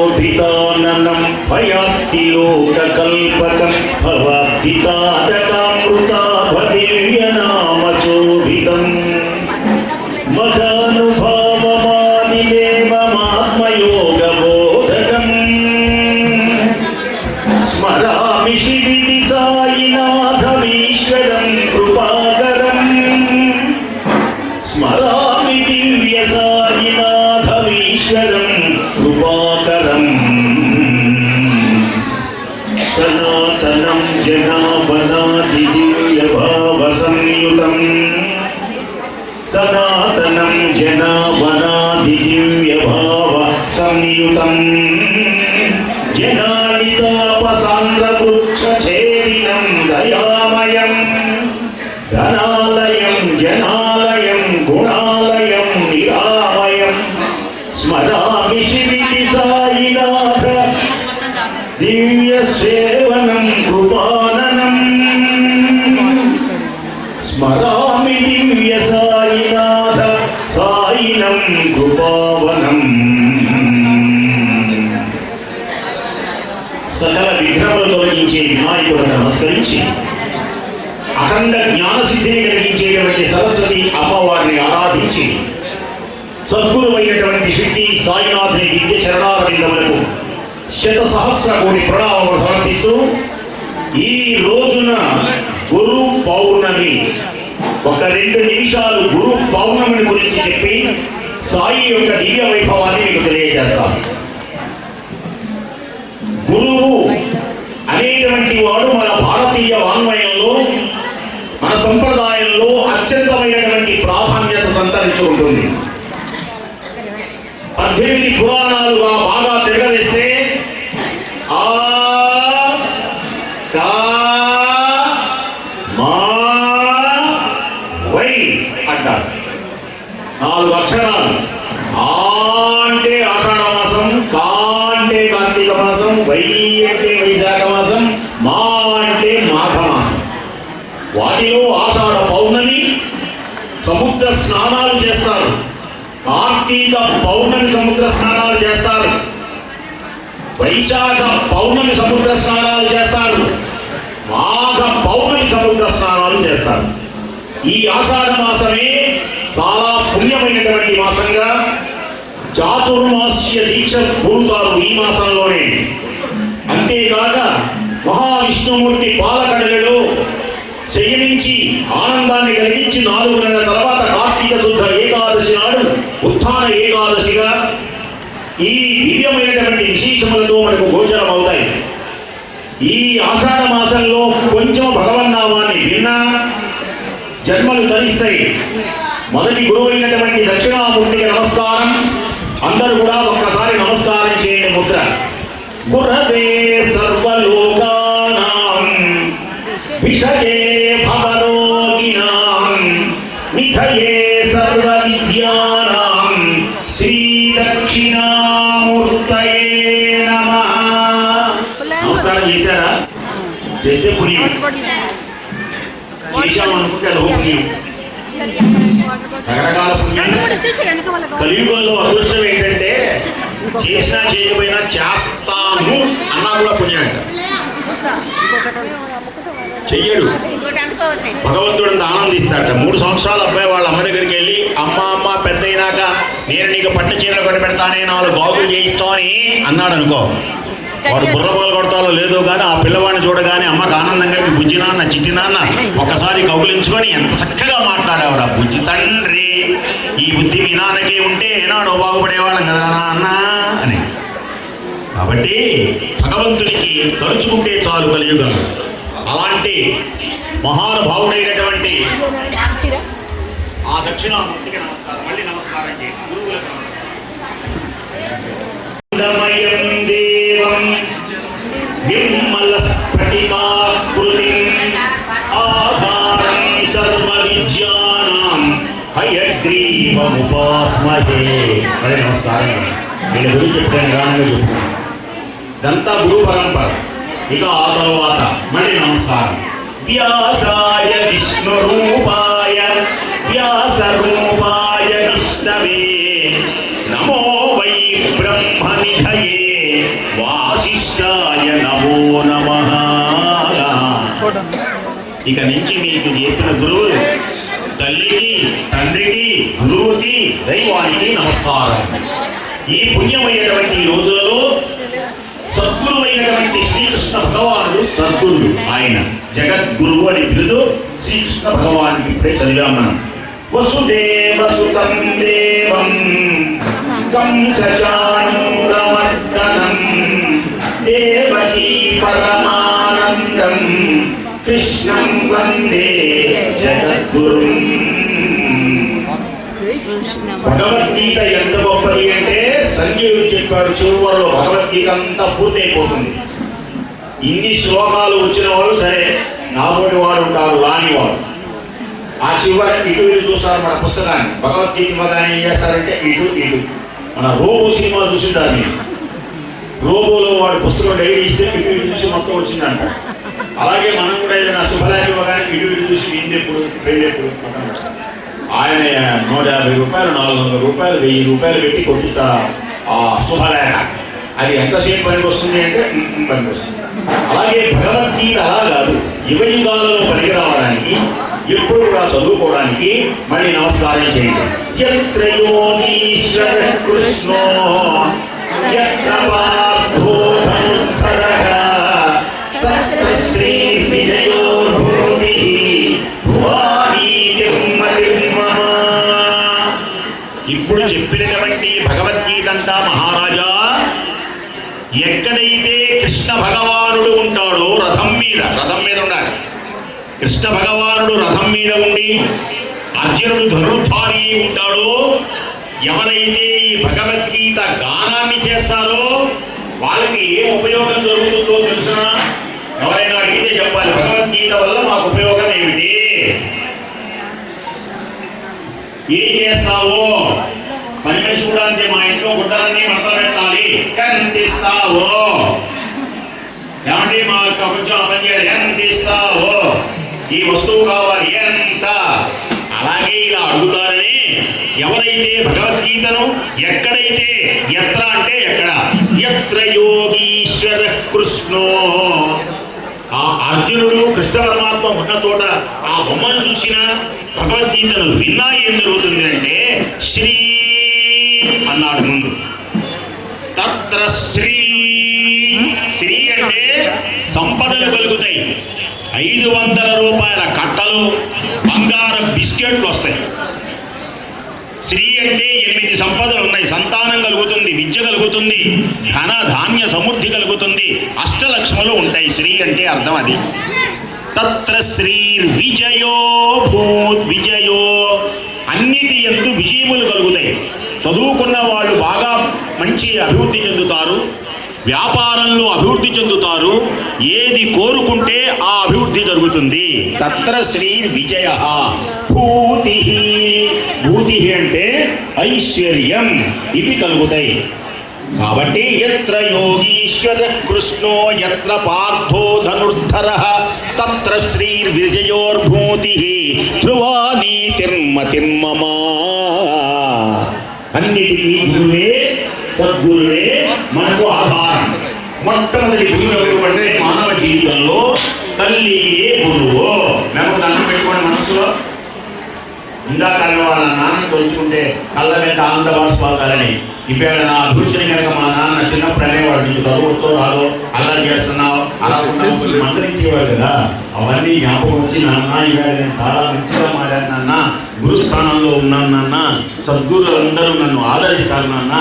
शुभांगशोभिताननं भयाप्तिलोककल्पकं भवाब्धितारकामृताभदिव्यनामशोभितं मघानुभावमादिदेवमात्मयोगबोधकं स्मरामि शिविदि सायिनाथमीश्वरं कृपाकरं स्मरामि दिव्य सायिनाथमीश्वरं कृपाकरं सनातनं जनावनादिदिव्यभावसंयुतं सनातनं जनावनादिदिव्यभावसंयुतं जनालितापसान्द्रवृक्षछेदिनं दयामयं धनालयं जनालयं गुणालयं निरामयं स्मरामि शिविदि सायिनाथ दिव्यसेवनं कृपाननं स्मरामि दिव्य सायिनाथ सायिनं कृपावनं सकल विघ्नमुలు తొలగించే వినాయకుడిని నమస్కరించి అఖండ జ్ఞానసిద్ధిని కలిగించేటువంటి సరస్వతి అమ్మవారిని ఆరాధించి సద్గురువైనటువంటి శక్తి సాయినాథుని దివ్య చరణారవిందములకు శత సహస్ర కోటి ప్రణామములు సమర్పిస్తూ ఈ రోజున గురు పౌర్ణమి ఒక 2 నిమిషాలు గురు పౌర్ణమిని గురించి చెప్పి సాయి యొక్క దివ్య వైభవాన్ని మీకు తెలియజేస్తాను. గురువు అనేటువంటి వాడు మన భారతీయ వాంగ్మయంలో మన సంప్రదాయంలో అత్యంతమైనటువంటి ప్రాధాన్యత సంతరించుకుంటుంది. 18 పురాణాలుగా బాగా తిరగవేస్తే ఆ కా మా వై అంటారు. 4 అక్షరాలు. ఆ అంటే ఆషాఢ మాసం, కా అంటే కార్తీక మాసం, వై అంటే వైశాఖ మాసం, మా అంటే మాఘ మాసం. వాటిలో ఆషాఢ పౌర్ణమి సముద్ర స్నానాలు చేస్తారు, కార్తీక పౌర్ణమి సముద్ర స్నానాలు చేస్తారు, వైశాఖ పౌర్ణమి సముద్ర స్నానాలు చేస్తారు, మాఘ పౌర్ణమి సముద్ర స్నానాలు చేస్తారు. ఈ ఆషాఢ మాసమే చాలా పుణ్యమైనటువంటి మాసంగా చాతుర్మాస్య దీక్ష పూరుతారు ఈ మాసంలోనే. అంతేకాక మహావిష్ణుమూర్తి పాలకడలలో శయనించి ఆనందాన్ని కలిగించి 4 నెలల తర్వాత కార్తీక శుద్ధ ఏకాదశి నాడు ఉత్థాన ఏకాదశిగా ఈ దివ్యమైనటువంటి విశేషములతో మనకు గోచరం అవుతాయి. ఈ ఆషాఢ మాసంలో కొంచెం భగవన్నామాన్ని విన్నా జన్మలు తరిస్తాయి. మొదటి గురువు అయినటువంటి దక్షిణామూర్తికి నమస్కారం. అందరూ కూడా ఒక్కసారి నమస్కారం చేయండి. ముద్ర గురవే సర్వలోకానాం విషయే భవరోగిణాం నిధయే సర్వ విద్యానాం శ్రీ దక్షిణామూర్తయే నమః. నమస్కారం చేశారా? చేస్తే పుణ్యం. చేశాం అనుకుంటే అది పుణ్యం. రకరకాల పుణ్యం. కలియుగంలో అదృష్టం ఏంటంటే చేసినా చేయకపోయినా చేస్తాను అన్నా కూడా పుణ్యం అంట. చెయ్యడు, భగవంతుడు ఆనందిస్తాడట. 3 సంవత్సరాల అబ్బాయి వాళ్ళ అమ్మ దగ్గరికి వెళ్ళి అమ్మ పెద్ద అయినాక నేను నీకు పట్టు చీరలు కొని పెడతానే 4 బాగులు చేయిస్తామని అన్నాడు అనుకో. వాడు బుర్రపాలు కొడతాలో లేదో కానీ ఆ పిల్లవాడిని చూడగానే అమ్మకు ఆనందం కలిగి బుజ్జి నాన్న చిట్టి నాన్న ఒకసారి కౌగులించుకొని ఎంత చక్కగా మాట్లాడేవాడు. బుజ్జి తండ్రి ఈ బుద్ధి మీ నాన్నకి ఉంటే ఏనాడో బాగుపడేవాళ్ళం కదా నాన్న అని. కాబట్టి భగవంతునికి తలుచుకుంటే చాలు కలియుగం. అలాంటి మహానుభావుడైనటువంటి ఆ దక్షిణామూర్తికి నమస్కారం. మళ్ళీ నమస్కారం చేయండి. గురువులకు దేవం నిర్మల స్ఫటికాకృతిం ఆధారం సర్వ విద్యానాం హయగ్రీవముపాస్మహే. మళ్ళీ నమస్కారం. వీళ్ళ గురించి చెప్పాను గానంగా చెప్తున్నాను. ఇదంతా గురు పరంపర. ఇక ఆ తర్వాత మళ్ళీ నమస్కారం. వ్యాసాయ విష్ణురూపాయ వ్యాసరూపాయ విష్ణవే నమో వై బ్రహ్మనిధయే వాసిష్ఠాయ నమో నమః. ఇక నుంచి మీకు చెప్పిన గురువు తల్లికి తండ్రికి గురువుకి దైవానికి నమస్కారం. ఈ పుణ్యమైనటువంటి రోజులలో సద్గురువైనటువంటి శ్రీకృష్ణ భగవానుడు సద్గురుడు. ఆయన జగద్గురువు అని బిరుదు శ్రీకృష్ణ భగవానుడికి ఇప్పుడే చదివాం మనం. వసుదేవసుతం దేవం కంసచాణూరమర్దనం దేవకీ పరమానందం కృష్ణం వందే జగద్గురుం. భగవద్గీత ఎంత గొప్పది అంటే సంజీవుడు చెప్పాడు చివరిలో భగవద్గీత అంతా పూర్తయిపోతుంది. ఇన్ని శ్లోకాలు వచ్చిన వాడు సరే, నాబోటి వాడు ఉంటాడు రానివాడు. ఆ చివరి ఇటు చూస్తారు మన పుస్తకాన్ని. భగవద్గీత ఇవ్వగానే ఏం చేస్తారంటే ఇటు మన రోబో సినిమా చూసింటారు మీరు. రోబోలో వాడు పుస్తకం డైరీ ఇస్తే ఇటు చూసి మొత్తం వచ్చిందంట. అలాగే మనం కూడా ఏదైనా శుభలేఖ ఇవ్వగానే ఇటు చూసి ఇందెప్పుడు పెళ్ళెప్పుడు ఆయన 150 రూపాయలు 400 రూపాయలు 1000 రూపాయలు పెట్టి కొట్టిస్తా ఆ శుభలేఖ. అది ఎంతసేపు పనికి వస్తుంది అంటే పనికి వస్తుంది. అలాగే భగవద్గీత అలా కాదు, యుగ యుగాలలో పనికి రావడానికి ఎప్పుడు కూడా చదువుకోవడానికి మళ్ళీ నమస్కారం చేయండి. యత్ర యోగీశ్వర కృష్ణో యత్ర పార్థో ధనుర్ధరః సత్ర శ్రీ విజయోర్భూతిః భువానీ నిర్మలిర్మమ. ఇప్పుడు చెప్పినటువంటి భగవద్గీత అంతా మహారాజా ఎక్కడైతే కృష్ణ భగవానుడు ఉంటాడో రథం మీద ఉండాలి. కృష్ణ భగవానుడు రథం మీద ఉండి అర్జునుడు ధనుర్ధారి ఉంటాడో, ఎవరైతే ఈ భగవద్గీత గానాన్ని చేస్తారో వాళ్ళకి ఏం ఉపయోగం జరుగుతుందో తెలుసునా? ఎవరైనా అడిగితే చెప్పాలి, భగవద్గీత వల్ల మాకు ఉపయోగం ఏమిటి, ఏం చేస్తావో. పని మనిషి కూడా అంతే, మా ఇంట్లో గుడ్డలన్నీ మడత పెట్టాలి, ఎంత ఇస్తావో, ఏమంటే మాకు కొంచెం పని చేయాలి, ఎంత ఇస్తావో, ఈ వస్తువు కావాలి ఎంత. అలాగే ఇలా అడుగుతారని ఎవరైతే భగవద్గీతను ఎక్కడైతే ఎత్ర అంటే ఎక్కడ ఎత్ర యోగీశ్వర కృష్ణో, ఆ అర్జునుడు కృష్ణ పరమాత్మ ఉన్న చోట ఆ బొమ్మను చూసిన భగవద్గీతను విన్నా ఏం జరుగుతుంది అంటే శ్రీ అన్నాడు ముందు. తత్ర శ్రీ, శ్రీ అంటే సంపదలు కలుగుతాయి. 500 రూపాయల కట్టలు, బంగారం బిస్కెట్లు వస్తాయి. శ్రీ అంటే 8 సంపదలు ఉన్నాయి. సంతానం కలుగుతుంది, విద్య కలుగుతుంది, ధన ధాన్య సమృద్ధి కలుగుతుంది, అష్టలక్ష్ములు ఉంటాయి. శ్రీ అంటే అర్థం అది. తత్ర శ్రీ విజయో భూత్, విజయో అన్ని అన్నిటి యందు విజయములు కలుగుతాయి. చదువుకున్న వాళ్ళు బాగా మంచి అభివృద్ధి చెందుతారు, వ్యాపారంలో అభివృద్ధి చెందుతారు. ఏది కోరుకుంటే ఆ అభివృద్ధి జరుగుతుంది. తత్ర శ్రీ విజయ భూతి. భూతి అంటే ఐశ్వర్యం, ఇవి కలుగుతాయి. కాబట్టి యత్ర యోగీశ్వర కృష్ణో యత్ర పార్థో ధనుర్ధరః తత్ర శ్రీ విజయోర్భూతి ధ్రువా నీతిర్మతిర్మమ. అన్నిటికీ గురువే, సద్గురువే మనకు ఆధారం. మొట్టమొదటి గురువు ఎవరు అంటే మానవ జీవితంలో తల్లియే గురువు. మేము దండం పెట్టుకోండి మనసులో. ఇందాక వాళ్ళ నాన్న తలుచుకుంటే కళ్ళ వెంట ఆనంద బాష్పాలని. ఇప్పుడు నా అభివృద్ధిని కనుక మా నాన్న చిన్నప్పుడు అనేవాడు, నీకు చదువుతో రాదో, అలా చేస్తున్నావు, అలా మందలించేవాడు కదా. అవన్నీ జ్ఞాపకం వచ్చి, నాన్న ఇవాళ నేను చాలా మంచిగా మారాను నాన్న, గురుస్థానంలో ఉన్నాను నాన్న, సద్గురువులు అందరూ నన్ను ఆదరిస్తారు నాన్న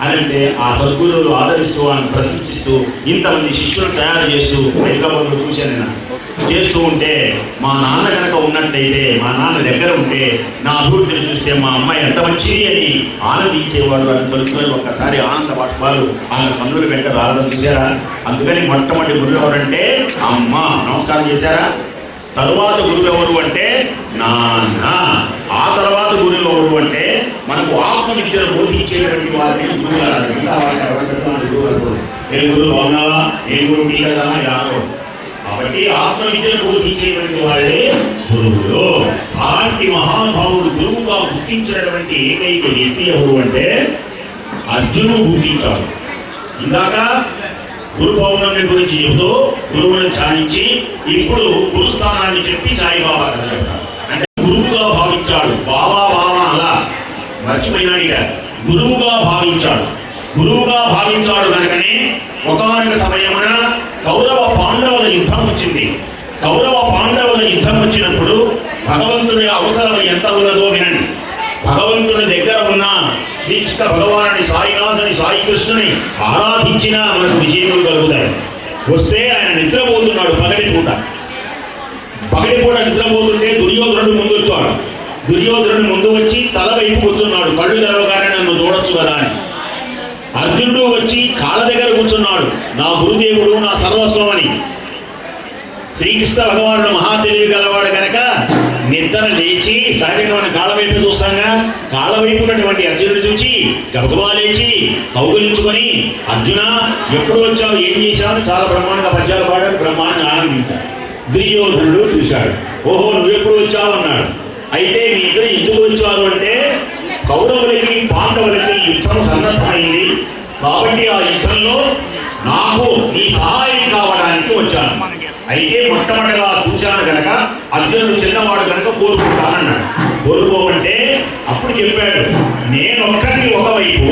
అని అంటే, ఆ సద్గురువులు ఆదరిస్తూ వాళ్ళని ప్రశంసిస్తూ ఇంతమంది శిష్యులను తయారు చేస్తూ హైదరాబాద్లో చూశాను నేను. చేస్తూ ఉంటే మా నాన్న కనుక ఉన్నట్టయితే, మా నాన్న దగ్గర ఉంటే నా అభివృద్ధిని చూస్తే మా అమ్మాయి ఎంత మంచిది అని ఆనందించేవారు అని తలుచుకొని ఒక్కసారి ఆనంద బాష్పాలు ఆయన కన్నులు వెంట రావడం చూసారా. అందుకని మొట్టమొదటి గురువు ఎవరంటే అమ్మ. నమస్కారం చేశారా. తరువాత గురువు ఎవరు అంటే నాన్న. ఆ తర్వాత గురువు ఎవరు అంటే మనకు ఆత్మ విద్యను బోధించేటువంటి వారిని గురువు అన్నారు. ఏ గురువు బాగున్నావా, ఏ గురువు నీ కదా రాదు. కాబట్టి ఆత్మ విద్యను బోధించేటువంటి వాళ్ళే గురువులు. అలాంటి మహానుభావుడు గురువుగా గుర్తించినటువంటి ఏకైక వ్యక్తి ఎవరు అంటే అర్జునుడు గుర్తించాడు. ఇందాక గురు పౌర్ణమి గురించి చెబుతూ గురువులను ధ్యానించి ఇప్పుడు గురుస్థానాన్ని చెప్పి సాయిబాబా కథ చెప్తాడు. అంటే గురువుగా భావించాడు. బాబా అలా మర్చిపోయినాడిగా గురువుగా భావించాడు. గురువుగా భావించాడు కనుకనే ఒకానొక సమయమున కౌరవ పాండవుల యుద్ధం వచ్చింది. కౌరవ పాండవుల యుద్ధం వచ్చినప్పుడు భగవంతుని అవసరం ఎంత ఉన్నదో వినండి. భగవంతుని దగ్గర ఉన్న శ్రీకృష్ణ భగవానుని, సాయినాథుని, సాయి కృష్ణుని ఆరాధించినా మనకు విజయములు కలుగుతాయి. వస్తే ఆయన నిద్రపోతున్నాడు పగటిపూట. నిద్రపోతుంటే దుర్యోధనుడు ముందు వచ్చాడు. దుర్యోధనుడు ముందు వచ్చి తల వైపు కూర్చున్నాడు. కళ్ళు తెరవగానే నన్ను చూడొచ్చు కదా అని. అర్జునుడు వచ్చి కాళ్ళ దగ్గర కూర్చున్నాడు. నా గురుదేవుడు, నా సర్వస్వం అని. శ్రీకృష్ణ భగవానుడు మహా తెలివి గలవాడు కనుక నిద్ర లేచి సహజంగా మన కాళ్ళ వైపు చూస్తాగా, కాళ్ళ వైపు ఉన్నటువంటి అర్జునుడు చూచి గబగబా లేచి కౌగులించుకొని, అర్జున ఎప్పుడు వచ్చావు, ఏం చేశావు, చాలా బ్రహ్మాండంగా పద్యాలు పాడాడు, బ్రహ్మాండంగా ఆనందించాడు. దుర్యోధనుడు చూశాడు. ఓహో నువ్వెప్పుడు వచ్చావు అన్నాడు. అయితే మీ ఇద్దరు ఎందుకు వచ్చారు అంటే కౌరవులకి పాండవులకి యుద్ధం సన్నద్ధమైంది కాబట్టి ఆ యుద్ధంలో నాకు నీ సహాయం కావడానికి వచ్చాను. అయితే మొట్టమొదటిగా చూశాను కనుక అర్జునుడు చిన్నవాడు కనుక కోరుకుంటానన్నాడు. కోరుకోమంటే అప్పుడు చెప్పాడు, నేనొక్కడిని ఒకవైపు,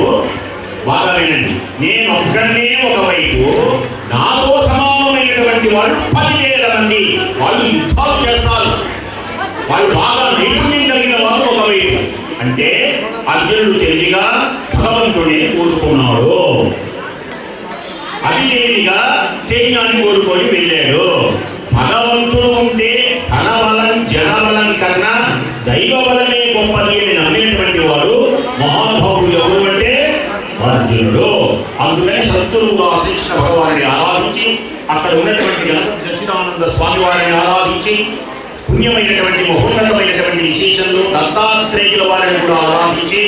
బాగా వినండి, నేనొక్కడినే ఒకవైపు, నాతో సమానమైనటువంటి వాళ్ళు 10,000 మంది వాళ్ళు యుద్ధాలు చేస్తారు. వాళ్ళు బాగా నైపుణ్యం కలిగిన వారు ఒకవైపు. అంటే అర్జునుడు తెలివిగా భగవంతుడిని కోరుకున్నాడు. అతిదేవిగా సైన్యాన్ని కోరుకొని వెళ్ళాడు. భగవంతుడు ఉంటే ధన బలం, జనబలం కన్నా దైవ బలమే గొప్పది అని నమ్మేటువంటి వాడు మహానుభావుడు ఎవరు అంటే అర్జునుడు. అందుకని సద్గురువుగా శ్రీకృష్ణ భగవాన్ని ఆరాధించి, అక్కడ ఉన్నటువంటి సచ్చిదానంద స్వామి వారిని ఆరాధించి, పుణ్యమైనటువంటి మహోన్నతమైనటువంటి విశేషంలో దత్తాత్రేయుల వారిని కూడా ఆరాధించి,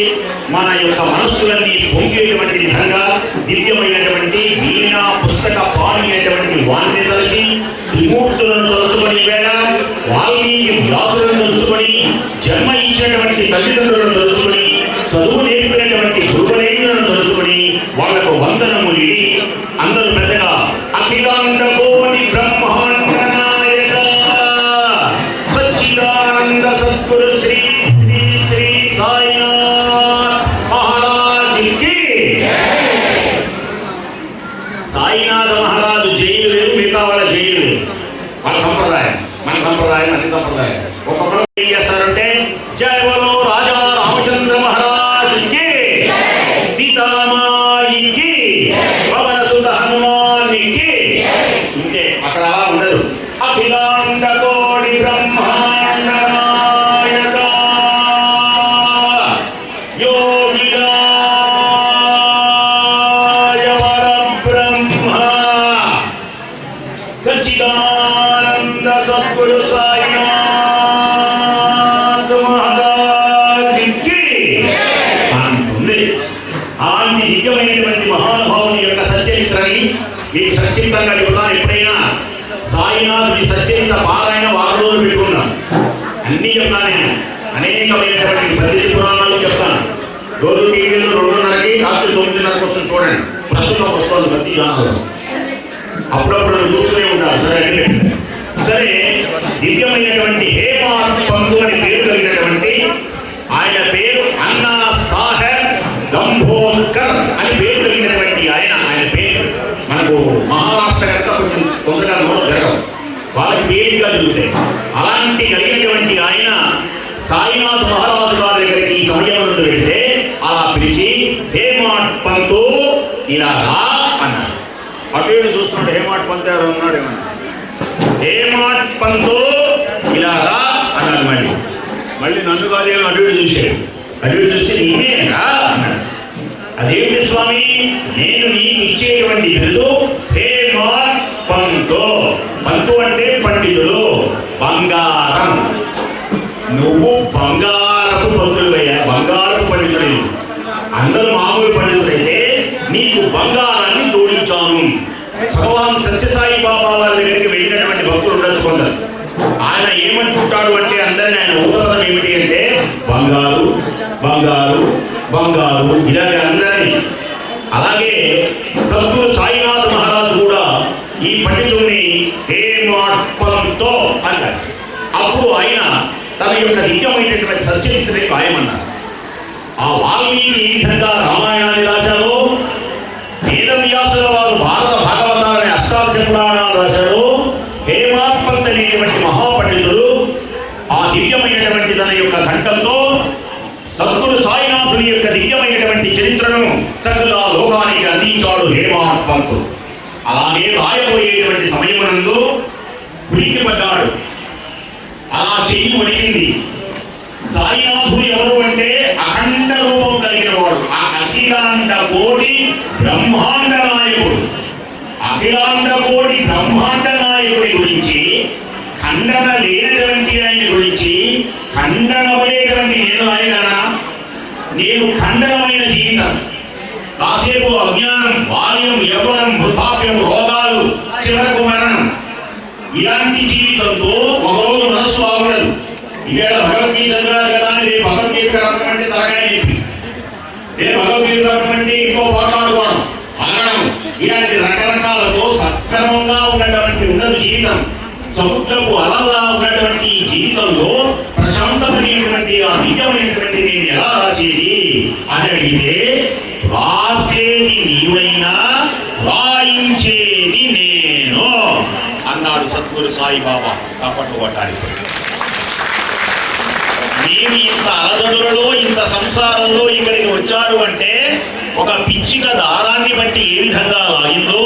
మన యొక్క మనస్సులన్నీ పొంగేటువంటి విధంగా దివ్యమైనటువంటి వీణా పుస్తక పాణి అయినటువంటి వాణ్ణి తలచి, త్రిమూర్తులను తలుచుకొని వేళ వాల్మీకి వ్యాసులను తలుచుకొని, జన్మ ఇచ్చినటువంటి తల్లిదండ్రులను తలుచుకొని, చదువు నేర్పినటువంటి గురువులను తలుచుకొని వాళ్లకు వందనములు అందరూ పెద్దగా అఖిలాండ కోటి బ్రహ్మాండ నాయక సచ్చిదానంద సద్గురు శ్రీ శ్రీ శ్రీ సాయినాథ్ మహారాజుకి. సాయినాథ మహారాజు జైలు వేరు, మిగతా వాళ్ళ జైలు వేరు. వాళ్ళ సంప్రదాయం, మన సంప్రదాయం, అన్ని సంప్రదాయం. ఒక్కొక్కరు ఏం చేస్తారంటే జయ బలో రాజా రామచంద్ర మహారాజుకి, సీతామాయికి, పవన సుత హనుమానికి. ఇంకే అక్కడ అలా ఉండదు. అఖిలాండ కోటి బ్రహ్మాండ నాయక కైలాయ పరబ్రహ్మ సచ్చిదానంద సద్గురు సాయినాథ్ మహారాజ్కి అంటుంది. ఆమె నిజమైనటువంటి మహానుభావుని యొక్క సచ్చరిత్రని మీకు సంక్షిప్తంగా చెబుతాను. ఎప్పుడైనా సాయినాథ్ ఈ సచ్చరిత్ర పారాయణ 6 రోజులు పెట్టుకున్నాం. అన్నీ చెప్తాను నేను. అనేకమైనటువంటి ప్రతి పురాణాలు చెప్తాను. రోజు టీవీలో 2:30కి రాత్రి 9:30కి వస్తుంది చూడండి. ప్రస్తుతం వస్తుంది ప్రతి ఛానల్లో. అప్పుడప్పుడు చూస్తూనే ఉంటారు. సరే దివ్యమైనటువంటి హేమాత్మంతు అని పేరు కలిగినటువంటి ఆయన పేరు అన్నా సాహెబ్ గంభోల్కర్ అని పేరు కలిగినటువంటి ఆయన పేరు మనకు మహారాష్ట్ర కనుక కొంచెం తొందరగా జరగవు, వాళ్ళకి పేరుగా జరుగుతాయి. అలాంటి కలిగినటువంటి ఆయన సాయినాథ్ మహారాజు గారి దగ్గరికి ఈ సమయంలో వెళ్తే అలా పిలిచి హేమాట్ పంతు ఇలా రా అన్నారు. అటు చూస్తుంటే హేమాట్ పంతు ఎవరు ఉన్నారేమన్నా, హేమాట్ పంతు ఇలా రా అన్నాడు. మళ్ళీ నన్ను కాదు అటు చూశాడు. అటు చూస్తే నేనే రా అన్నాడు. అదేమిటి స్వామి, నేను నీకు ఇచ్చేటువంటి బిరుదు హేమాట్ పంతు. పంతు అంటే పండితుడు, బంగారం. నువ్వు బంగారపు పంతులువయ్యా, బంగారపు పండితుడు. అందరూ మామూలు పండితులైతే నీకు బంగారాన్ని జోడించాను. భగవాన్ సత్యసాయి బాబా వారి దగ్గరికి వెళ్ళినటువంటి భక్తులు ఉండొచ్చు కొందరు. ఆయన ఏమంటుంటాడు అంటే అందరినీ ఆయన ఊపదం ఏమిటి అంటే బంగారు బంగారు బంగారు ఇలాగే అందరినీ. అలాగే సద్గురు సాయినాథ్ మహారాజు కూడా ఈ పండితుడిని హేమాత్మంతో అన్నారు. అప్పుడు ఆయన తన యొక్క దివ్యమైనటువంటి సచ్చరిత్రని రాయమన్నారు. ఆ వాల్మీకి ఈ విధంగా రామాయణాన్ని రాశారు. వేదవ్యాసుల వారు భారత భాగవతాన్ని అష్టాదశ పురాణాలు రాశారు. హేమాత్మంత్ అనేటువంటి మహాపండితుడు ఆ దివ్యమైనటువంటి తన యొక్క కంఠంతో సద్గురు సాయినాథుని యొక్క దివ్యమైనటువంటి చరిత్రను చక్కగా లోకానికి అందించాడు హేమాత్మంతు. అలాగే రాయబోయేటువంటి సమయమునందు ఉనికి పడ్డాడు. అలా చెయ్యి వణికింది. సాయినాథుడు ఎవరు అంటే అఖండ రూపం కలిగిన వాడు, ఆ అఖిలాండ కోటి బ్రహ్మాండ నాయకుడు. అఖిలాండ కోటి బ్రహ్మాండ నాయకుడి గురించి, ఖండన లేనటువంటి ఆయన గురించి ఖండనమైనటువంటి నేను రాయగలనా? నేను ఖండనమైన జీవితం, కాసేపు అజ్ఞానం, బాల్యం, యవ్వనం, వృద్ధాప్యం, రోగాలు, చివరకు మరణం, ఇలాంటి జీవితంతో ఒకరోజు మనస్సు ఆగలేదు. ఈవేళ భగవద్గీత చదివారు కదా అని రేపు భగవద్గీత రకమంటే తరగా చెప్పి, రేపు భగవద్గీత రకమంటే ఇంకో పోట్లాడుకోవడం, అనడం, ఇలాంటి రకరకాలతో సక్రమంగా ఉన్నటువంటి ఉండదు జీవితం. సముద్రపు అలలా ఉన్నటువంటి ఈ జీవితంలో ప్రశాంతమైనటువంటి ఆ దివ్యమైనటువంటి నేను ఎలా రాసేది అని అడిగితే, రాసేది నీవైనా రాయించేది నేను అన్నాడు సద్గురు సాయిబాబా. కాపట్టు కొట్టాలి. నేను ఇంత అలజడులలో, ఇంత సంసారంలో ఇక్కడికి వచ్చారు అంటే ఒక పిచ్చిక దారాన్ని బట్టి ఏ విధంగా లాగిందో